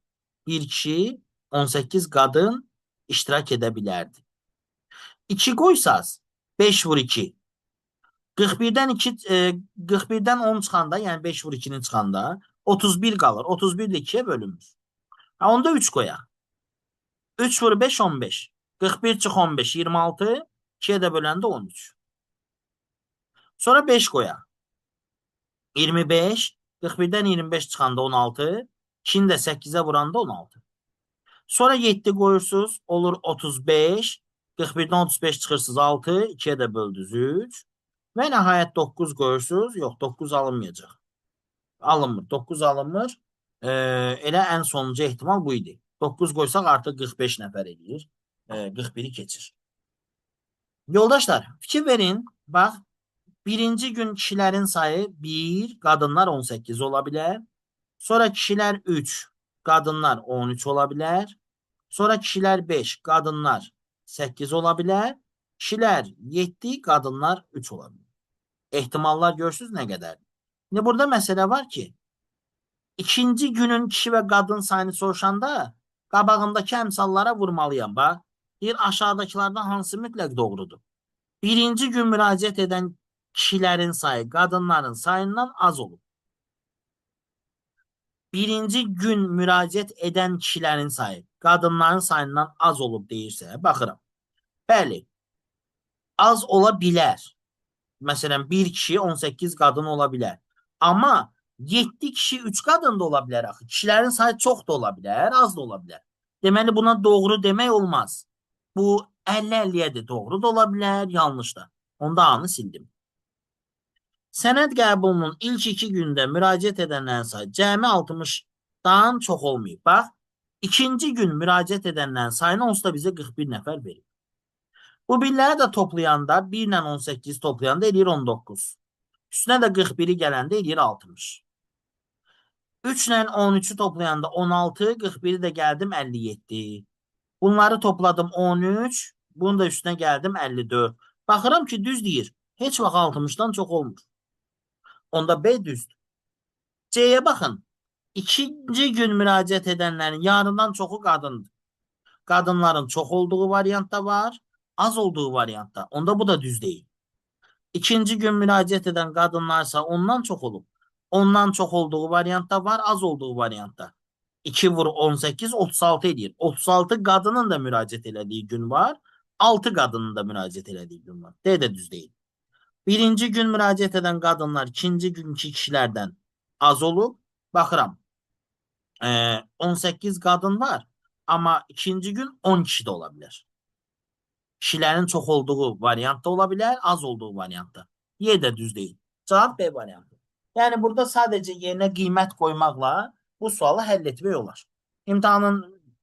bir kişi, 18 qadın iştirak edə bilərdi. 2 qoysaz, 5 vur 2. 41-dən 10 çıxanda, yəni 5 vur 2-nin çıxanda 31 qalır. 31 ilə 2-yə bölünmür. Onda 3 qoyaq. 3 vur 5, 15. 41 çıx 15, 26. 2-yə də böləndə 13. Sonra 5 qoyaq. 25. 41-dən 25 çıxanda 16. 2-ni də 8-ə vuranda 16. Sonra 7 qoyursunuz, olur 35. 41-dən 35 çıxırsınız 6. 2-yə də böldünüz 3. Və nəhayət 9 qoyursunuz. Yox, 9 alınmayacaq. Alınmır. 9 alınmır. Elə ən sonuncu ehtimal bu idi. 9 qoysaq artıq 45 nəfər edir. 41-i keçir. Yoldaşlar, fikir verin. Bax, birinci gün kişilərin sayı 1, qadınlar 18 ola bilər. Sonra kişilər 3, qadınlar 13 ola bilər. Sonra kişilər 5, qadınlar 8 ola bilər. Kişilər 7, qadınlar 3 ola bilər. Ehtimallar görürsünüz nə qədər? İndi burada məsələ var ki, ikinci günün kişi və qadın sayını soruşanda qabağındakı əmsallara vurmalıyam. Bax, deyir, aşağıdakılardan hansı mütləq doğrudur? Birinci gün müraciət edən kişilərin sayı qadınların sayından az olur. Birinci gün müraciət edən kişilərin sayı qadınların sayından az olub deyirsə, baxıram. Bəli, az ola bilər. Məsələn, bir kişi 18 qadın ola bilər. Amma 7 kişi 3 qadın da ola bilər axı. Kişilərin sayı çox da ola bilər, az da ola bilər. Deməli, buna doğru demək olmaz. Bu 50-50-yədir. Doğru da ola bilər, yanlış da. Onda A-nı sildim. Sənəd qəbulunun ilk 2 gündə müraciət edənlərin sayı cəmi 60-dan çox olmayıb. Bax, ikinci gün müraciət edənlərin sayını onsuz da bizə 41 nəfər verir. Bu birləri də toplayanda 1 ilə 18 toplayanda edir 19. Üstünə də 41-i gələndə edir 60. 3 ilə 13-ü toplayanda 16, 41-i də gəldim 57. Bunları topladım 13. Bunun da üstüne geldim 54. Baxıram ki düz deyir. Heç vaxt 60'dan çox olmur. Onda B düzdür. C'ye bakın. İkinci gün müraciət edənlərin yarından çoxu qadındır. Qadınların çox olduğu variantda var, az olduğu variantda. Onda bu da düz deyil. İkinci gün müraciət edən qadınlarsa ondan çox olub. Ondan çox olduğu variantda var, az olduğu variantda. 2 vur 18, 36 edir. 36 qadının da müraciət elədiyi gün var, 6 qadının da müraciət elədiyi gün var. D də düz deyil. Birinci gün müraciət edən qadınlar ikinci günkü kişilərdən az olub. Baxıram, 18 qadın var, amma ikinci gün 10 kişi də ola bilər. Kişilərin çox olduğu variantda ola bilər, az olduğu variantda. Y də düz deyil. Cavab B variantı. Yəni burada sadəcə yerinə qiymət qoymaqla bu sualı həll etmək olar. İmtahanın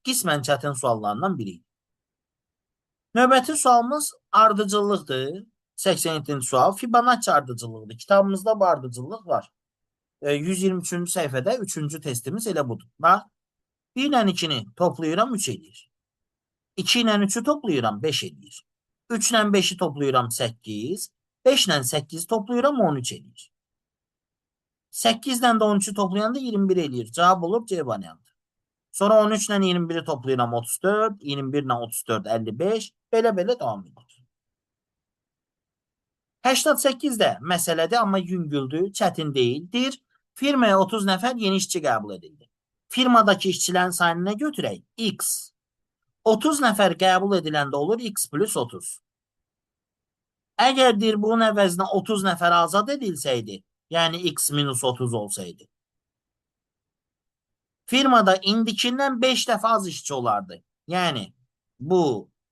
qismən çətin suallarından biri. Növbəti sualımız ardıcıllıqdır. 87-ci sual. Fibonacci ardıcıllıqdır. Kitabımızda bu ardıcıllıq var. 123-cü səhifədə 3-cü testimiz elə budur. Bax, 1 ilə 2-ni toplayıram 3 edir. 2 ilə 3'ü toplayıram 5 edir. 3 ilə 5'i toplayıram 8. 5 ilə 8'i toplayıram 13 edir. 8 ilə də 13'ü toplayanda 21 edir. Cavab olur C variantı. Sonra 13 ilə 21'i toplayıram 34. 21 ilə 34 55. Belə devam edir. 88 də məsələdir, amma yüngüldür, çətin deyildir. Firmaya 30 nəfər yeni işçi qəbul edildi. Firmadakı işçilərin sayını nə götürək? X. 30 nəfər qəbul ediləndə olur X plus 30. Əgər deyir bunun əvəzinə 30 nəfər azad edilsəydi, yəni X minus 30 olsaydı, firmada indikindən 5 dəfə az işçi olardı. Yəni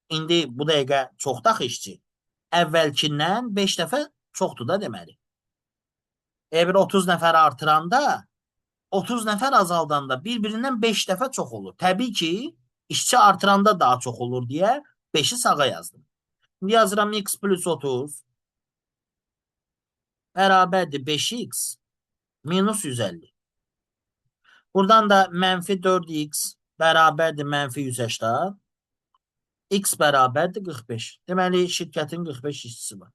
indi bu dəqiqə çox daxı işçi. Əvvəlkindən 5 dəfə çoxdur da deməli. Bir 30 nəfər artıranda, 30 nəfər azaldanda bir-birindən 5 dəfə çox olur. Təbii ki, işçi artıranda daha çox olur deyə 5'i sağa yazdım. Şimdi yazıram X plus 30 bərabərdir 5X minus 150. Buradan da mənfi 4X bərabərdir mənfi 180. X bərabərdir 45. Deməli, şirkətin 45 işçisi var.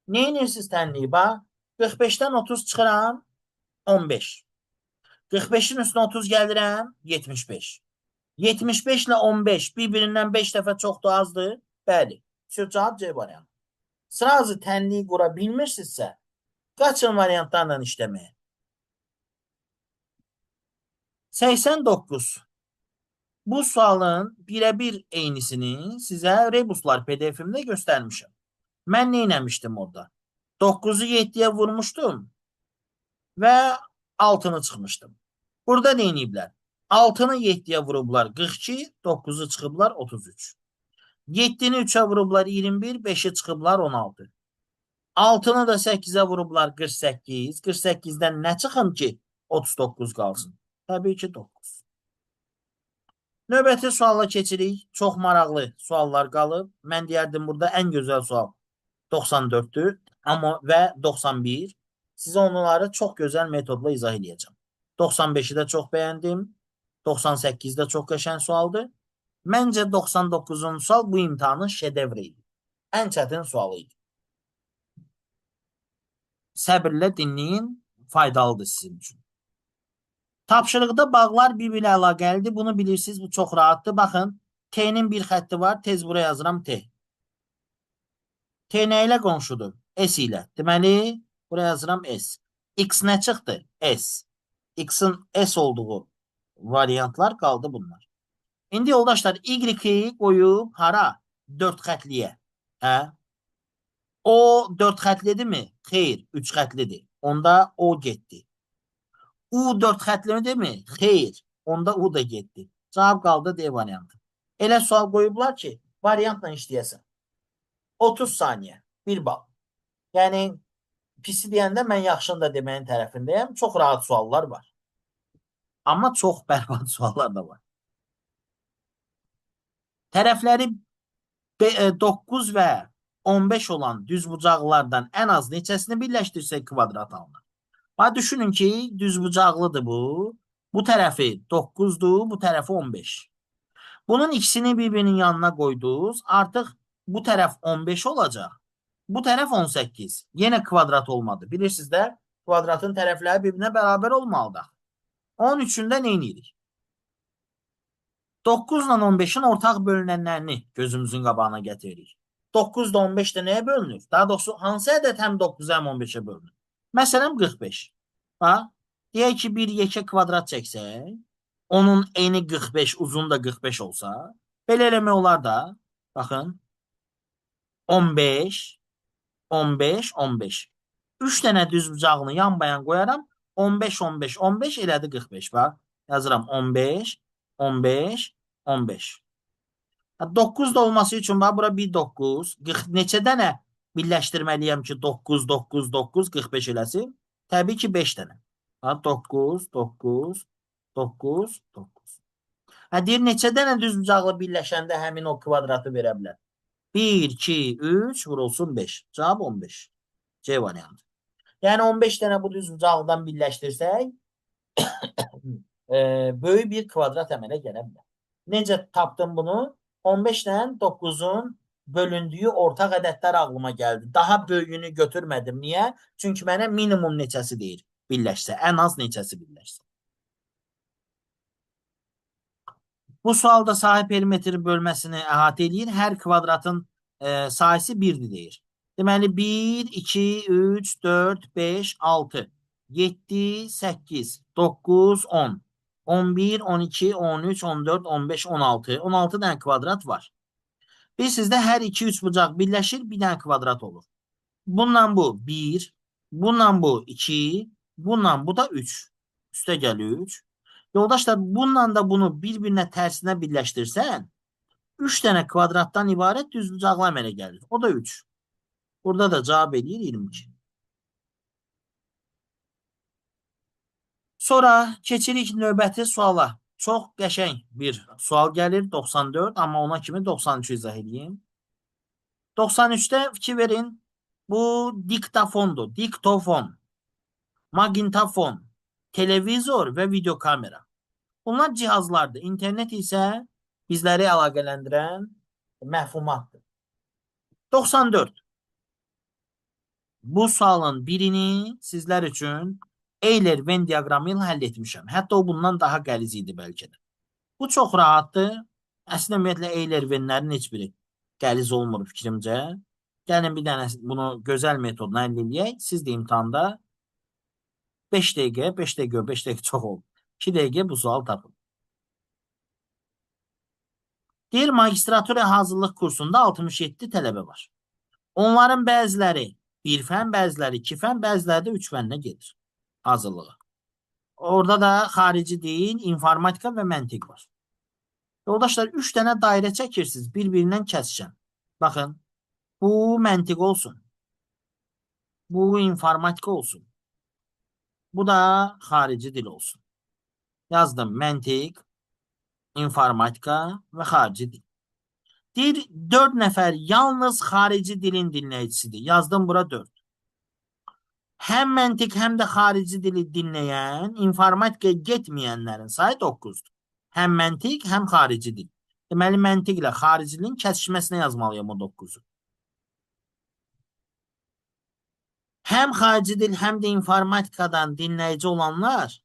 Ne inirsiniz tənliyi? Bax, 45'dən 30 çıxıram 15. 45'in üstüne 30 gəlirəm 75. 75 ilə 15 bir-birindən 5 dəfə çoxdur, azdır. Bəli. Cavab C variantı. Sırazı tənliyi qura bilmirsinizsə, qaçın variantlarla işləməyə. 89. Bu sualın birebir eynisini sizə Rebuslar PDF-imdə göstərmişim. Mən nə eləmişdim orada? 9'u 7'ye vurmuştum və 6'nı çıxmışdım. Burada nə eləyiblər? 6'nı 7'ye vurublar 42, 9'u çıxıblar 33. 7'ni 3'e vurublar 21, 5'i çıxıblar 16. 6'nı da 8'e vurublar 48. 48'dən nə çıxın ki 39 qalsın? Təbii ki 9. Növbəti suala keçirik. Çox maraqlı suallar qalıb. Mən deyərdim burada ən gözəl sual 94'dür və 91. Sizə onları çox gözəl metodla izah edəcəm. 95'i də çox bəyəndim. 98 də çox qəşəng sualdır. Məncə 99'un sual bu imtahanın şedevri idi. Ən çətin sualı idi. Səbirlə dinləyin, faydalıdır sizin üçün. Tapşırıqda bağlar bir-biri əlaqəlidir. Bunu bilirsiniz, bu çox rahatdır. Baxın, T'nin bir xətti var. Tez buraya yazıram T. T nə ilə qonşudur? S ilə. Deməli, buraya yazıram S. X nə çıxdı? S. X'in S olduğu variantlar qaldı bunlar. İndi yoldaşlar, Y-i qoyub hara? 4 xətliyə. Hə? O 4 xətlidir mi? Xeyr, 3 xətlidir. Onda O getdi. U 4 xətlidir mi? Xeyr, onda U da getdi. Cavab qaldı D variantı. Elə sual qoyublar ki, variantla işləyəsən. 30 saniyə, 1 bal. Yəni, pisi deyəndə mən yaxşını da deməyin tərəfindəyəm. Çox rahat suallar var. Amma çox bərbad suallar da var. Tərəfləri 9 və 15 olan düzbucaqlardan ən az neçəsini birləşdirsək kvadrat alınır. Düşünün ki, düzbucaqlıdır bu. Bu tərəfi 9'dur, bu tərəfi 15. Bunun ikisini birbirinin yanına koydunuz. Artık bu taraf 15 olacak. Bu taraf 18. Yine kvadrat olmadı. Bilirsiniz de kvadratın tərəfləri birbirine beraber olmalıdır. 13'ünde neyinirik? 9 ile 15'in ortak bölünenlerini gözümüzün qabağına getiririk. 9 da 15 de neye bölünür? Daha doğrusu hansı ədəd həm 9-a həm 15'e bölünür? Məsələn 45. Bax, deyək ki bir yekə kvadrat çəksək, onun eni 45, uzun da 45 olsa, belə eləmək olar da, baxın, 15, 15, 15. 3 dənə düzbucağını yan-bayan qoyaram, 15, 15, 15 elədi 45. Bax, yazıram 15, 15, 15. 9 da olması üçün bax, bura bir 9. 40, neçə dənə birləşdirməliyəm ki, 9, 9, 9, 45 eləsin? Təbii ki, 5 dənə. 9, 9, 9, 9. Deyir, neçə dənə düzbucaqlı birləşəndə həmin o kvadratı verə bilər? 1, 2, 3, vurulsun 5. Cavab 15. C variantı. Yəni 15 dənə bu düzbucaqlıdan birləşdirsək, böyük bir kvadrat əmələ gələ bilər. Necə tapdım bunu? 15 ilə 9'un bölündüyü ortak ədədlər ağlıma gəldi. Daha böyüyünü götürmədim. Niyə? Çünki mənə minimum neçəsi deyir birləşsə, ən az neçəsi birləşsə. Bu sualda sahə perimetri bölməsini əhatə edir. Hər kvadratın sayısı 1'dir deyir. Deməli 1, 2, 3, 4, 5, 6, 7, 8, 9, 10, 11, 12, 13, 14, 15, 16. 16 dənə kvadrat var. Bilirsiniz də hər 2 üçbucaq birləşir, bir dənə kvadrat olur. Bununla bu 1, bununla bu 2, bununla bu da 3. Üstə gəlir 3. Yoldaşlar, bununla da bunu bir-birinə tərsinə birləşdirsən, 3 dənə kvadratdan ibarət düzbucaqlı əmələ gəlir. O da 3. Burada da cavab edir 22. Sonra keçirik növbəti suala. Çox qəşəng bir sual gəlir. 94, amma ona kimi 93 izah edeyim. 93'te fikir verin. Bu diktafondur. Diktofon, magnitofon, televizor və video kamera. Bunlar cihazlardır. İnternet isə bizləri əlaqələndirən məfhumatdır. 94. Bu sualın birini sizlər üçün Euler-Venn diaqramı ilə həll etmişəm. Hətta o bundan daha qəliz idi bəlkə də. Bu çox rahatdır. Əslində ümumiyyətlə Euler-Vennlərin heç biri qəliz olmur fikrimcə. Gəlin bir dənə bunu gözəl metodla həll edək. Siz də imtahanda 5 dəqiqə, 5 dəqiqə, 5 dəqiqə çox oldu. 2 dəqiqə bu sual tapın. Deyir, magistratura hazırlıq kursunda 67 tələbə var. Onların bəziləri bir fən, bəziləri 2 fən, bəziləri də 3 fənnə gedir hazırlığa. Orada da xarici dil, informatika və məntiq var. Yoldaşlar, 3 dənə dairə çəkirsiniz, bir-birindən kəsişən. Baxın, bu məntiq olsun. Bu informatika olsun. Bu da xarici dil olsun. Yazdım, məntiq, informatika və xarici dil. Deyir, 4 nəfər yalnız xarici dilin dinləyicisidir. Yazdım bura 4. Həm məntiq, həm də xarici dili dinləyən, informatikaya getməyənlərin sayı 9'dur. Həm məntiq, həm xarici dil. Deməli, məntiq ilə xarici dilin kəsişməsinə yazmalıyım o 9'u. Həm xarici dil, həm də informatikadan dinləyici olanlar,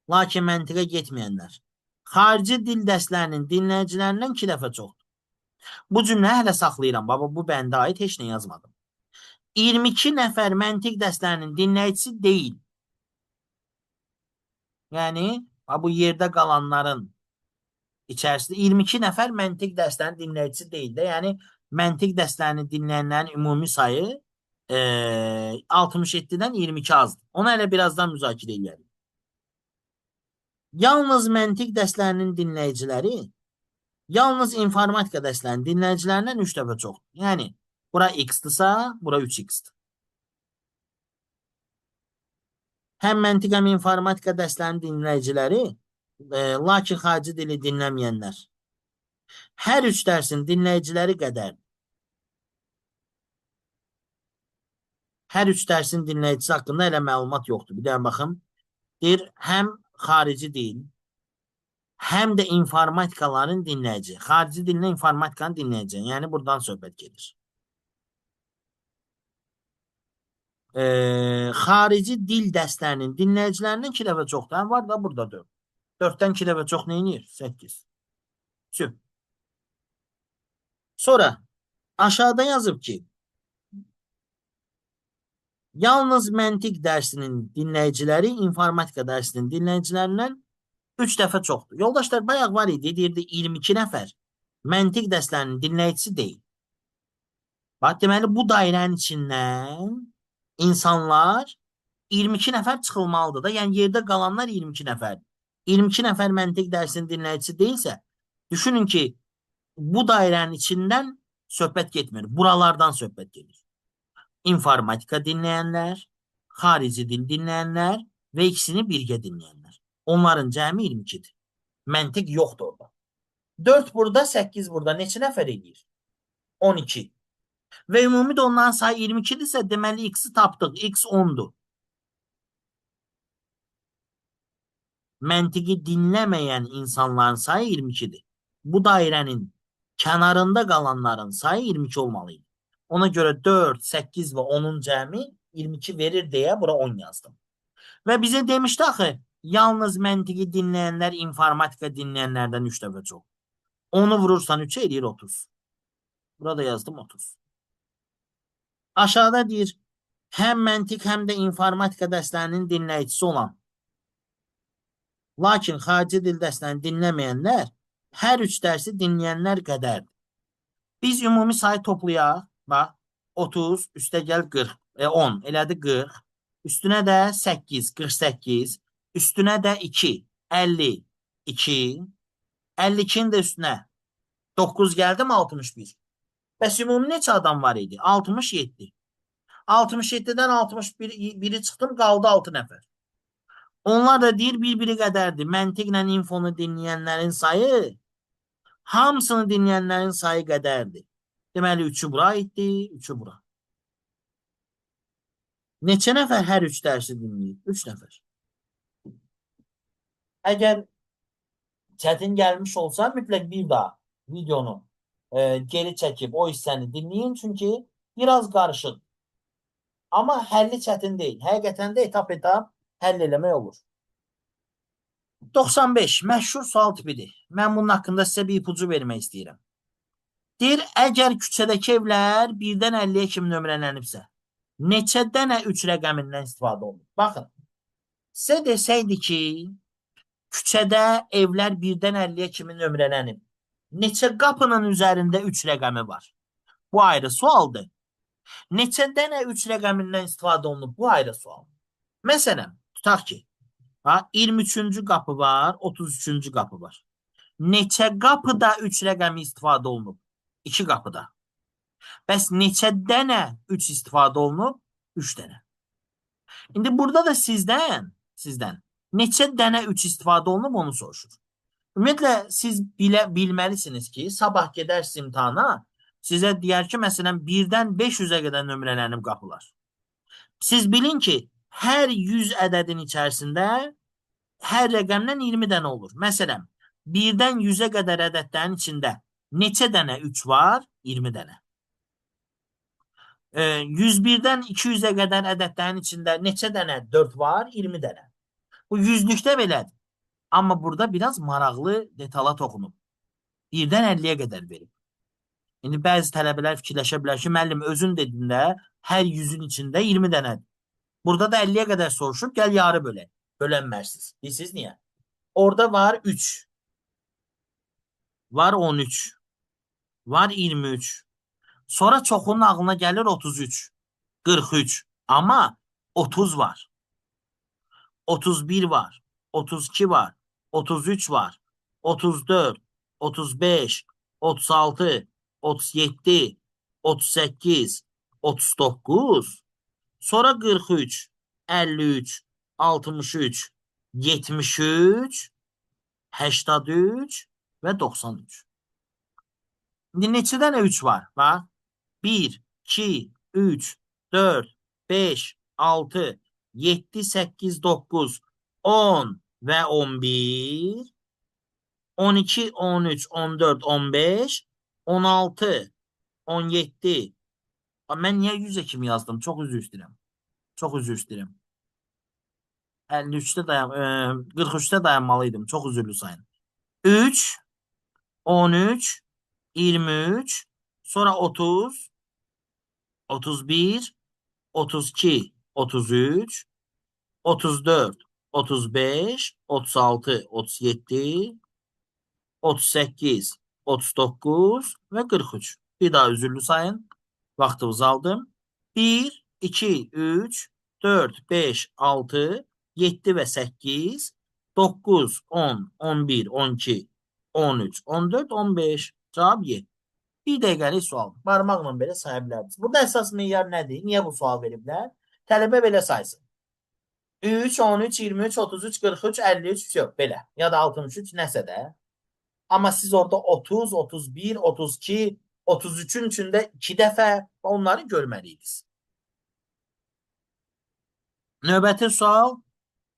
lakin məntiqə getməyənlər, xarici dil dərslərinin dinləyicilərindən 2 dəfə çoxdur. Bu cümlə hələ saxlayıram. Baba, bu bəndə aid heç nə yazmadım. 22 nəfər məntiq dərslərinin dinləyicisi deyil. Yəni, bu yerdə qalanların içərisində 22 nəfər məntiq dərslərinin dinləyicisi deyil də. Yəni, məntiq dərslərini dinləyənlərin ümumi sayı 67'dən 22 azdır. Onu hələ birazdan müzakirə edərik. Yalnız məntiq dərslərinin dinləyiciləri yalnız informatika dərslərinin dinləyicilərindən 3 dəfə çoxdur. Yəni, bura x-dırsa, bura 3x-dir. Həm məntiq, həm informatika dərslərinin dinləyiciləri, lakin xarici dili dinləməyənlər. Hər 3 dərsin dinləyiciləri qədər. Hər 3 dərsin dinləyicisi haqqında elə məlumat yoxdur. Bir dənə baxım. Deyir, həm xarici dil, həm də informatikaların dinləyici. Xarici dillə informatikanı dinləyəcəksin. Yəni buradan söhbət gedir. Xarici dil dəstlərinin dinləyicilərinin 2 dəfə çoxdur. Var da burada 4. 4-dən 2 dəfə çox nə edir? 8. Süp. Sonra aşağıda yazıb ki, yalnız məntiq dərsinin dinləyiciləri informatika dərsinin dinləyicilərindən 3 dəfə çoxdur. Yoldaşlar bayaq var idi, deyirdi 22 nəfər məntiq dərslərinin dinləyicisi deyil. Bax, deməli bu dairənin içindən insanlar 22 nəfər çıxılmalıdır da. Yəni yerdə qalanlar 22 nəfər. 22 nəfər məntiq dərsinin dinləyicisi deyilsə, düşünün ki, bu dairənin içindən söhbət getmir. Buralardan söhbət gedir. İnformatika dinləyənlər, xarici dil dinləyənlər və ikisini birgə dinləyənlər. Onların cəmi 22-dir. Məntiq yoxdur orada. 4 burada, 8 burada. Neçə nəfər edir? 12. Və ümumi də onların sayı 22-dirsə, deməli x-i tapdıq. X 10-dur. Məntiqi dinləməyən insanların sayı 22-dir. Bu dairənin kənarında qalanların sayı 22 olmalıydı. Ona görə 4, 8 və 10-un cəmi 22 verir deyə bura 10 yazdım. Və bizə demişdi axı, yalnız məntiqi dinləyənlər informatika dinləyənlərdən 3 dəfə çox. 10-u vurursan 3-ə eləyir 30. Burada yazdım 30. Aşağıda deyir, həm məntiq, həm də informatika dərslərinin dinləyicisi olan, lakin xarici dil dərslərini dinləməyənlər hər 3 dərsi dinləyənlər qədərdir. Biz ümumi sayı toplayaq. Bax, 30, üstə gəl 40, 10, elədi 40. Üstünə də 8, 48. Üstünə də 2, 52. 52-nin də üstünə 9 gəldim, 61. Bəs ümumi neçə adam var idi? 67. 67-dən 61-i çıxdım, qaldı 6 nəfər. Onlar da deyir, bir-biri qədərdir. Məntiqlə infonu dinləyənlərin sayı hamısını dinləyənlərin sayı qədərdir. Deməli, 3-ü bura aiddir, 3-ü bura. Neçə nəfər hər 3 dərsi dinləyir? 3 nəfər. Əgər çətin gəlmiş olsa, mütləq bir daha videonu geri çəkib o hissəni dinləyin. Çünki biraz qarışıq. Amma həlli çətin deyil. Həqiqətən də etap-etap həll eləmək olur. 95 məşhur sual tipidir. Mən bunun haqqında sizə bir ipucu vermək istəyirəm. Deyir, əgər küçədəki evlər 1-dən 50-yə kimi nömrələnibsə, neçə dənə 3 rəqəmindən istifadə olunur? Baxın, sizə desəydi ki, küçədə evlər 1-dən 50-yə kimi nömrələnib, neçə qapının üzərində 3 rəqəmi var? Bu ayrı sualdır. Neçə dənə 3 rəqəmindən istifadə olunur? Bu ayrı sual. Məsələn, tutaq ki, 23-cü qapı var, 33-cü qapı var. Neçə qapıda 3 rəqəmi istifadə olunub? 2 qapıda. Bəs neçə dənə 3 istifadə olunub? 3 dənə. İndi burada da sizdən neçə dənə 3 istifadə olunub onu soruşur. Ümumiyyətlə, siz bilməlisiniz ki, sabah gedərsiniz imtahana, sizə deyər ki, məsələn, 1-dən 500-ə qədər nömrələnib qapılar. Siz bilin ki, hər 100 ədədin içərisində hər rəqəmdən 20 dənə olur. Məsələn, 1-dən 100-ə qədər ədədlərin içində neçə dənə 3 var? 20 dənə. 101-dən 200-ə qədər ədədlərin içində neçə dənə 4 var? 20 dənə. Bu yüzlükdə belədir. Amma burada biraz maraqlı detala toxunub. 1-dən 50-yə qədər verib. İndi bəzi tələbələr fikirləşə bilər ki, müəllim özün dedin də hər 100-ün içində 20 dənədir. Burada da 50-yə qədər soruşub, gəl yarı bölək. Bölənmərsiniz. Bilirsiniz niyə? Orada var 3. Var 13. Var 23. Sonra çoxunun ağlına gəlir 33. 43. Amma 30 var. 31 var. 32 var. 33 var. 34. 35. 36. 37. 38. 39. Sonra 43. 53. 63. 73. 83 və 93. İndi neçə dənə 3 var? Bax. 1, 2, 3, 4, 5, 6, 7, 8, 9, 10 və 11. 12, 13, 14, 15, 16, 17. Ben niye 100'e kimi yazdım? Çok üzü istəyirəm. Çok üzü istəyirəm. 53'te 43'te dayanmalıydım. Çok üzüldü sayın. 3, 13, 23, sonra 30, 31, 32, 33, 34, 35, 36, 37, 38, 39 ve 43. Bir daha üzüllü sayın. Vaktimizi aldım. 1, 2, 3, 4, 5, 6, 7 ve 8, 9, 10, 11, 12, 13, 14, 15. Cevap Y. Bir dəqiqəlik sual. Barmaqla belə saya bilərsiniz. Burada əsas meyar nədir? Niyə bu sual veriblər? Tələbə belə saysın. 3, 13, 23, 33, 43, 53 yok belə. Ya da 63 nəsə də. Amma siz orada 30, 31, 32, 33'ün içində 2 dəfə onları görməliydiniz. Növbəti sual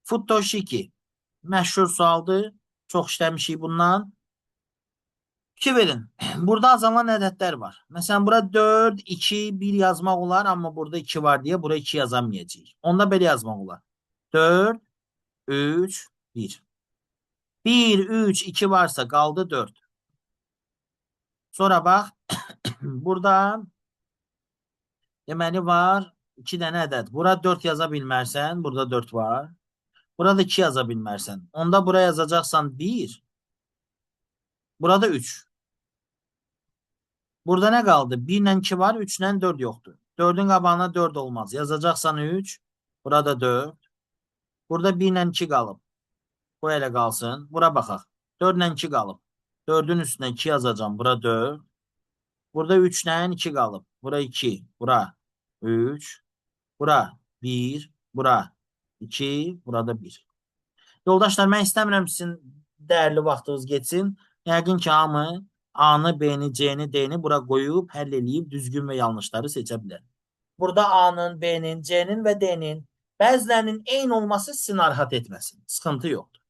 Futoshiki. Məşhur sualdır. Çox işləmişik bundan. Fikir verin. Burada azalan ədədlər var. Məsələn, bura 4, 2, 1 yazmaq olar, amma burada 2 var deyə bura 2 yazamayacağıq. Onda belə yazmaq olar. 4, 3, 1. 1, 3, 2 varsa qaldı 4. Sonra bax, burada deməli var 2 dənə ədəd. Bura 4 yaza bilmərsən, burada 4 var. Burada 2 yaza bilmərsən. Onda buraya yazacaqsan 1. Burada 3. Burada nə qaldı? 1 ilə 2 var, 3 ilə 4 yoxdur. 4'ün qabağına 4 olmaz. Yazacaqsan 3. Burada 4. Burada 1 ilə 2 qalıb. Bu elə qalsın. Bura baxaq. 4 ilə 2 qalıb. 4'ün üstünə 2 yazacağım. Bura 4. Burada 3 ilə 2 qalıb. Bura 2. Bura 3. Bura 1. Bura 2. Burada 1. Yoldaşlar, mən istəmirəm sizin dəyərli vaxtınız geçsin. Yəqin ki, hamı A-nı, B-ni, C-ni, D-ni bura qoyub, həll eləyib düzgün və yanlışları seçə bilər. Burada A-nın, B-nin, C-nin və D-nin bəzilərinin eyni olması sizi narahat etməsin. Sıxıntı yoxdur.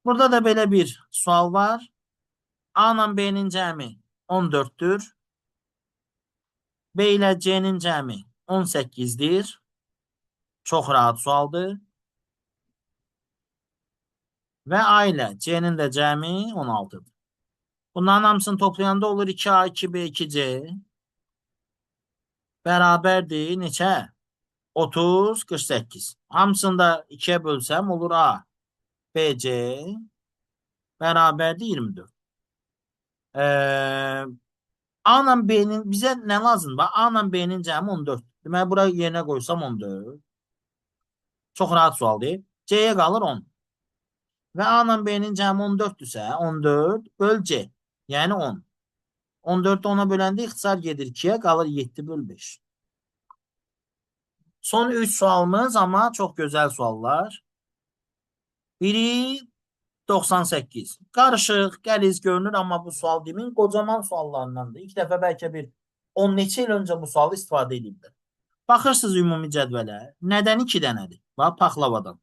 Burada da belə bir sual var. A ilə B-nin cəmi 14'tür. B ilə C-nin cəmi 18'dir. Çox rahat sualdır. Və A ilə C-nin də cəmi 16'dır. Bunların hamısını toplayanda olur 2A, 2B, 2C. Bərabərdir neçə? 30, 48. Hamısını da 2'ye bölsəm olur A, B, C. Bərabərdir 24. A ilə B'nin bizə nə lazımdır? A ilə B'nin cəmi 14. Deməli, buraya yerinə qoysam 14. Çox rahat sualdır. C'ye qalır 10. Və A ilə B'nin cəmi 14'dürsə 14 böl C. Yəni 10. 14'ü 10'a böləndə ixtisar gedir 2'ye, qalır 7 böl 5. Son 3 sualımız, amma çox gözəl suallar. Biri 98. Qarışıq, qəliz görünür, amma bu sual demin qocaman suallarındandır. İlk dəfə bəlkə bir 10 neçə il öncə bu sualı istifadə ediblər. Baxırsınız ümumi cədvələ. Nədən 2 dənədir? Bax, paxlavadan.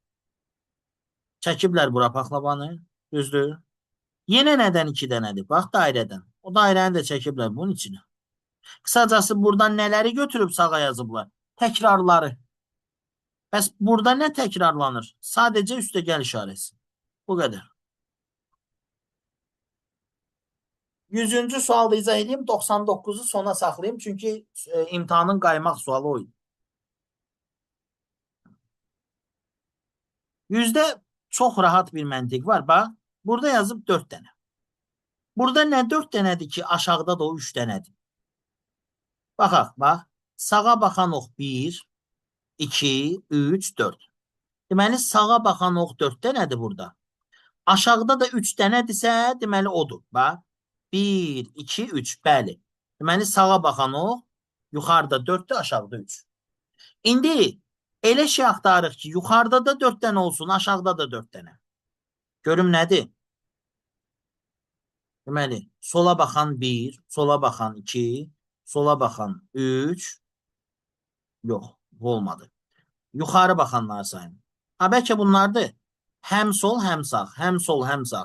Çəkiblər bura paxlavanı. Düzdür? Yenə nədən 2 dənədir? Bax, dairədən. O dairəni də çəkiblər bunun içinə. Qısacası buradan nələri götürüb sağa yazıblar? Təkrarları. Bəs burada nə təkrarlanır? Sadəcə üstəgəl işarəsi. Bu qədər. 100-cü sualı izah edeyim. 99'u sona saxlayayım. Çünki imtahanın qaymaq sualı oydu. 100'də çox rahat bir məntiq var. Bax, burada yazıb 4 dənə. Burada nə 4 dənədir ki, aşağıda da o 3 dənədir. Baxaq, bax. Sağa baxan ox 1, 2, 3, 4. Deməli, sağa baxan ox 4 dənədir burada. Aşağıda da 3 dənədirsə, deməli odur. Bax, 1, 2, 3, bəli. Deməli, sağa baxan ox yuxarıda 4'dür, aşağıda 3. İndi elə şey axtarırıq ki, yuxarıda da 4 dənə olsun, aşağıda da 4 dənə. Görüm nədir? Deməli, sola baxan 1, sola baxan 2, sola baxan 3. Yox, bu olmadı. Yuxarı baxanları sayın. Ha, bəlkə bunlardır. Həm sol, həm sağ, həm sol, həm sağ.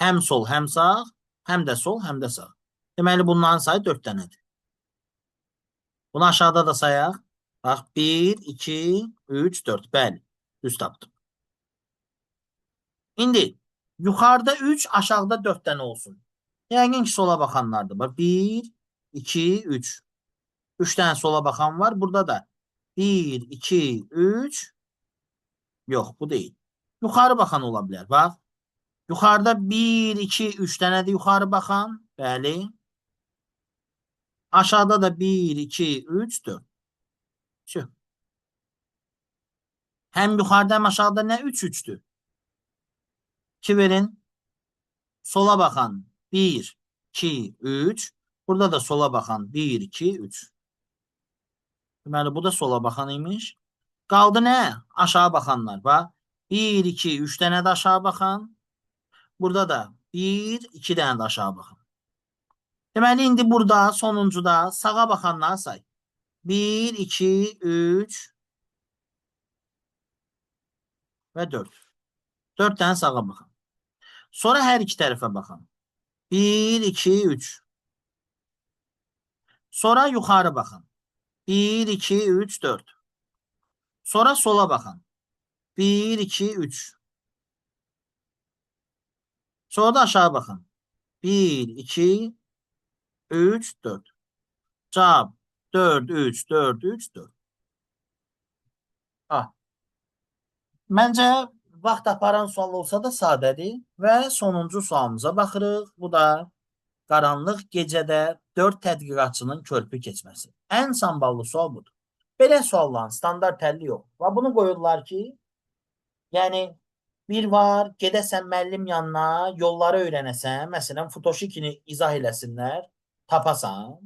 Həm sol, həm sağ, həm də sol, həm də sağ. Deməli, bunların sayı 4 dənədir. Bunu aşağıda da sayaq. Bax, 1, 2, 3, 4. Bəli, düz tapdım. İndi yuxarıda 3, aşağıda 4 dənə olsun. Yəqin ki, sola baxanlardır. Bax, 1, 2, 3. 3 dənə sola baxan var. Burada da 1, 2, 3. Yox, bu deyil. Yuxarı baxan ola bilər. Bax, yuxarıda 1, 2, 3 dənədir yuxarı baxan. Bəli. Aşağıda da 1, 2, 3, 4. Tüh. Həm yuxarıda həm aşağıda nə 3, 3'dür? 2 verin. Sola baxan 1, 2, 3. Burada da sola baxan 1, 2, 3. Deməli, bu da sola baxan imiş. Qaldı nə? Aşağı baxanlar. Bax, 1, 2, 3 dənə də aşağı baxan. Burada da 1, 2 dənə də aşağı baxan. Deməli, indi burada sonuncuda sağa baxanları say. 1, 2, 3 və 4. 4 dənə sağa baxan. Sonra hər iki tərəfə baxan. 1, 2, 3. Sonra yuxarı baxan. 1, 2, 3, 4. Sonra sola baxan. 1, 2, 3. Sonra da aşağı baxan. 1, 2, 3, 4. Cavab 4, 3, 4, 3, 4. Ah. Məncə vaxt aparan sual olsa da sadədir və sonuncu sualımıza baxırıq. Bu da qaranlıq gecədə 4 tədqiqatçının körpü keçməsi. Ən samballı sual budur. Belə sualların standart həlli yox. Və bunu qoyurlar ki, yəni bir var, gedəsən müəllim yanına, yolları öyrənəsən, məsələn, fotoşikini izah eləsinlər, tapasan.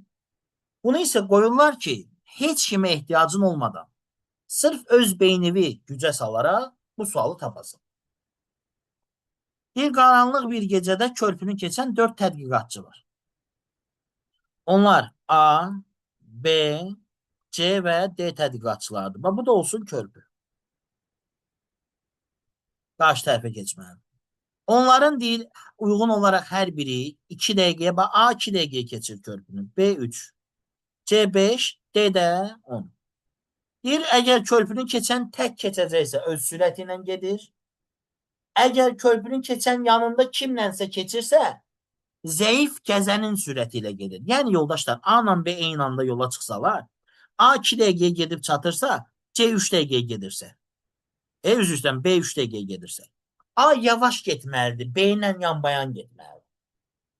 Bunu isə qoyurlar ki, heç kimə ehtiyacın olmadan, sırf öz beynivi gücə salaraq bu sualı tapasın. Bir qaranlıq bir gecədə körpünü keçən 4 tədqiqatçı var. Onlar A, B, C və D tədqiqatçılardır. Bax, bu da olsun körpü. Qarşı tərəfə keçməlidir. Onların deyil, uyğun olaraq hər biri 2 dəqiqəyə, bax, A 2 dəqiqəyə keçir körpünü, B 3, C 5, D də 10. Deyir, əgər körpünü keçən tək keçəcəksə öz sürəti ilə gedir. Əgər körpünün keçən yanında kimlənsə keçirsə, zəif gəzənin sürəti ilə gedir. Yəni, yoldaşlar, A ilə B eyni anda yola çıxsalar, A 2 dəqiqəyə gedib çatırsa, C 3 dəqiqəyə gedirsə, üzr istəyirəm, B 3 dəqiqəyə gedirsə, A yavaş getməlidir, B ilə yan-bayan getməlidir.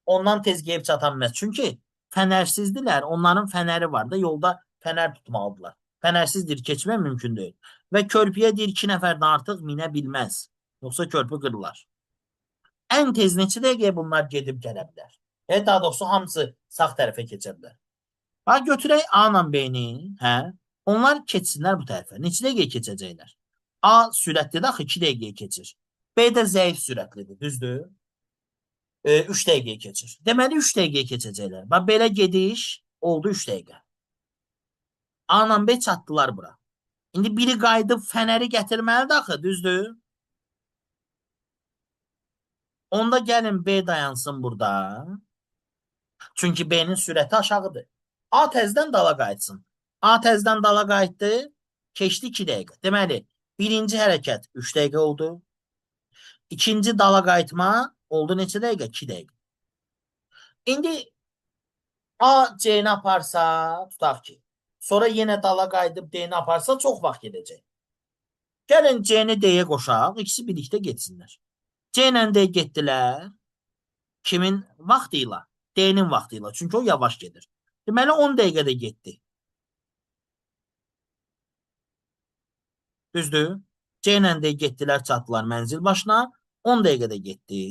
Ondan tez gəlib çata bilməz. Çünki fənərsizdirlər, onların fənəri var da, yolda fənər tutmalıdırlar. Fənərsizdir, keçmək mümkün deyil. Və körpüyə deyir 2 nəfərdən artıq minə bilməz. Yoxsa körpü qırılar. Ən tez neçə dəqiqəyə bunlar gedib gələ bilər. Daha doğrusu hamısı sağ tərəfə keçə bilər. Bax, götürək A ilə B-ni, hə? Onlar keçsinlər bu tərəfə. Neçə dəqiqəyə keçəcəklər? A sürətlidir, axı 2 dəqiqəyə keçir. B də zəif sürətlidir, düzdür? 3 dəqiqəyə keçir. Deməli, 3 dəqiqəyə keçəcəklər. Bax, belə gediş oldu 3 dəqiqə. A ilə B çatdılar bura. İndi biri qayıdıb fənəri gətirməlidir axı, düzdür? Onda gəlin B dayansın burada. Çünki B-nin sürəti aşağıdır. A təzdən dala qayıtsın. A təzdən dala qayıtdı. Keçdi 2 dəqiqə. Deməli, birinci hərəkət 3 dəqiqə oldu. İkinci dala qayıtma oldu neçə dəqiqə? 2 dəqiqə. İndi A C-ni aparsa, tutaq ki, sonra yenə dala qayıdıb D-ni aparsa çox vaxt gedəcək. Gəlin C-ni D-yə qoşaq, ikisi birlikdə getsinlər. C ilə D getdilər. Kimin vaxtı ilə? D-nin vaxtı ilə. Çünki o yavaş gedir. Deməli, 10 dəqiqədə getdi. Düzdür? C ilə D getdilər, çatdılar mənzil başına. 10 dəqiqədə getdi.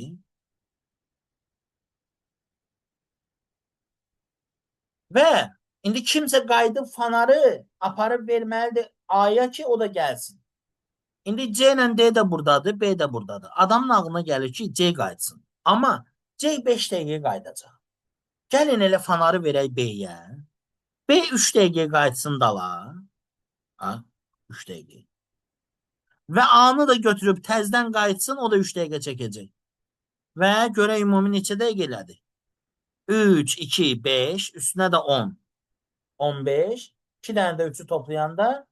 Və indi kimsə qayıdıb fanarı aparıb verməlidir A-ya ki, o da gəlsin. İndi C ilə D də buradadır, B də buradadır. Adamın ağlına gəlir ki, C qayıtsın. Amma C 5 dəqiqəyə qayıdacaq. Gəlin elə fanarı verək B-yə. B 3 dəqiqəyə qayıtsın dala. 3 dəqiqə. Və A-nı da götürüb təzdən qayıtsın, o da 3 dəqiqə çəkəcək. Və görək ümumi neçə dəqiqə elədi. 3, 2, 5, üstünə də 10. 15. 2 dənə də 3'ü toplayanda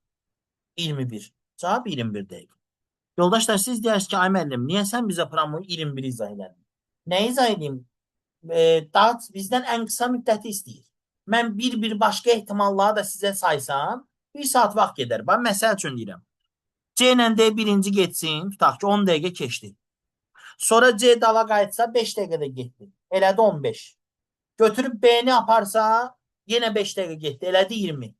21. Cavab 21 dəqiqə. Yoldaşlar siz deyirsiniz ki, ay müəllim, niyə sən bizə promoyu 21 izah elədin? Nə izah edeyim? DAT bizdən ən qısa müddəti istəyir. Mən bir başqa ehtimalları da sizə saysam, 1 saat vaxt gedər. Bax, məsəl üçün deyirəm. C ilə D birinci getsin, tutaq ki, 10 dəqiqə keçdi. Sonra C dala qayıtsa 5 dəqiqədə getdi. Elədi 15. Götürüb B-ni aparsa yenə 5 dəqiqə getdi. Elədi 20.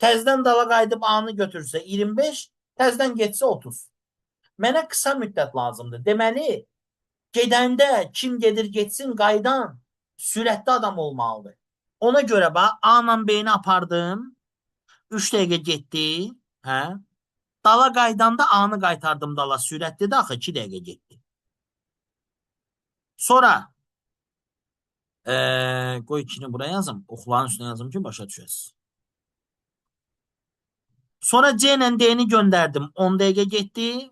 Təzdən dala qayıdıb A-nı götürsə 25, təzdən getsə 30. Mənə qısa müddət lazımdır. Deməli, gedəndə kim gedir getsin qaydan sürətli adam olmalıdır. Ona görə bax A-la B-ni apardım. 3 dəqiqə getdi. Hə? Dala qaydanda A-nı qaytardım dala. Sürətlidir axı 2 dəqiqə getdi. Sonra qoy 2-ni buraya yazım. Oxların üstünə yazım ki, başa düşəsiniz. Sonra C ilə D-ni göndərdim. 10 dəqiqə getdi.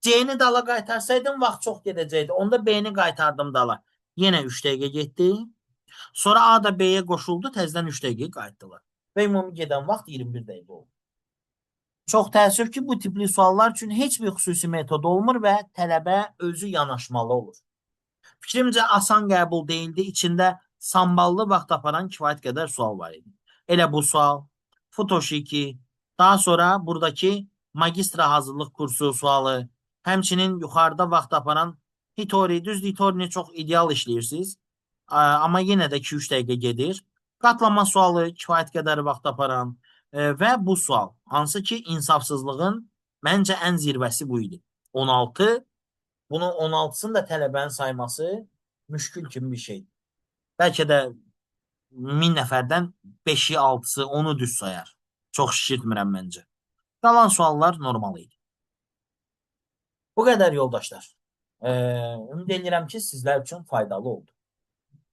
C-ni dala qaytarsaydım vaxt çox gedəcəkdi. Onda B-ni qaytardım dala. Yenə 3 dəqiqə getdi. Sonra A da B-yə qoşuldu. Təzdən 3 dəqiqə qayıtdılar. Və ümumi gedən vaxt 21 dəqiqə oldu. Çox təəssüf ki, bu tipli suallar üçün heç bir xüsusi metod olmur və tələbə özü yanaşmalı olur. Fikrimcə asan qəbul deyildi. İçində samballı vaxt aparan kifayət qədər sual var idi. Elə bu sual, Futoshi 2, daha sonra buradakı magistra hazırlıq kursu sualı, həmçinin yuxarıda vaxt aparan Hitori, düz Hitorini çox ideal işləyirsiniz. Amma yenə də 2-3 dəqiqə gedir. Qatlama sualı kifayət qədər vaxt aparan və bu sual, hansı ki insafsızlığın məncə ən zirvəsi bu idi. 16, bunu 16'sını da tələbənin sayması müşkül kimi bir şeydir. Bəlkə də 1000 nəfərdən 5'i, 6'sı onu düz sayar. Çox şişirtmirəm məncə. Qalan suallar normal idi. Bu qədər yoldaşlar. Ümid edirəm ki, sizlər üçün faydalı oldu.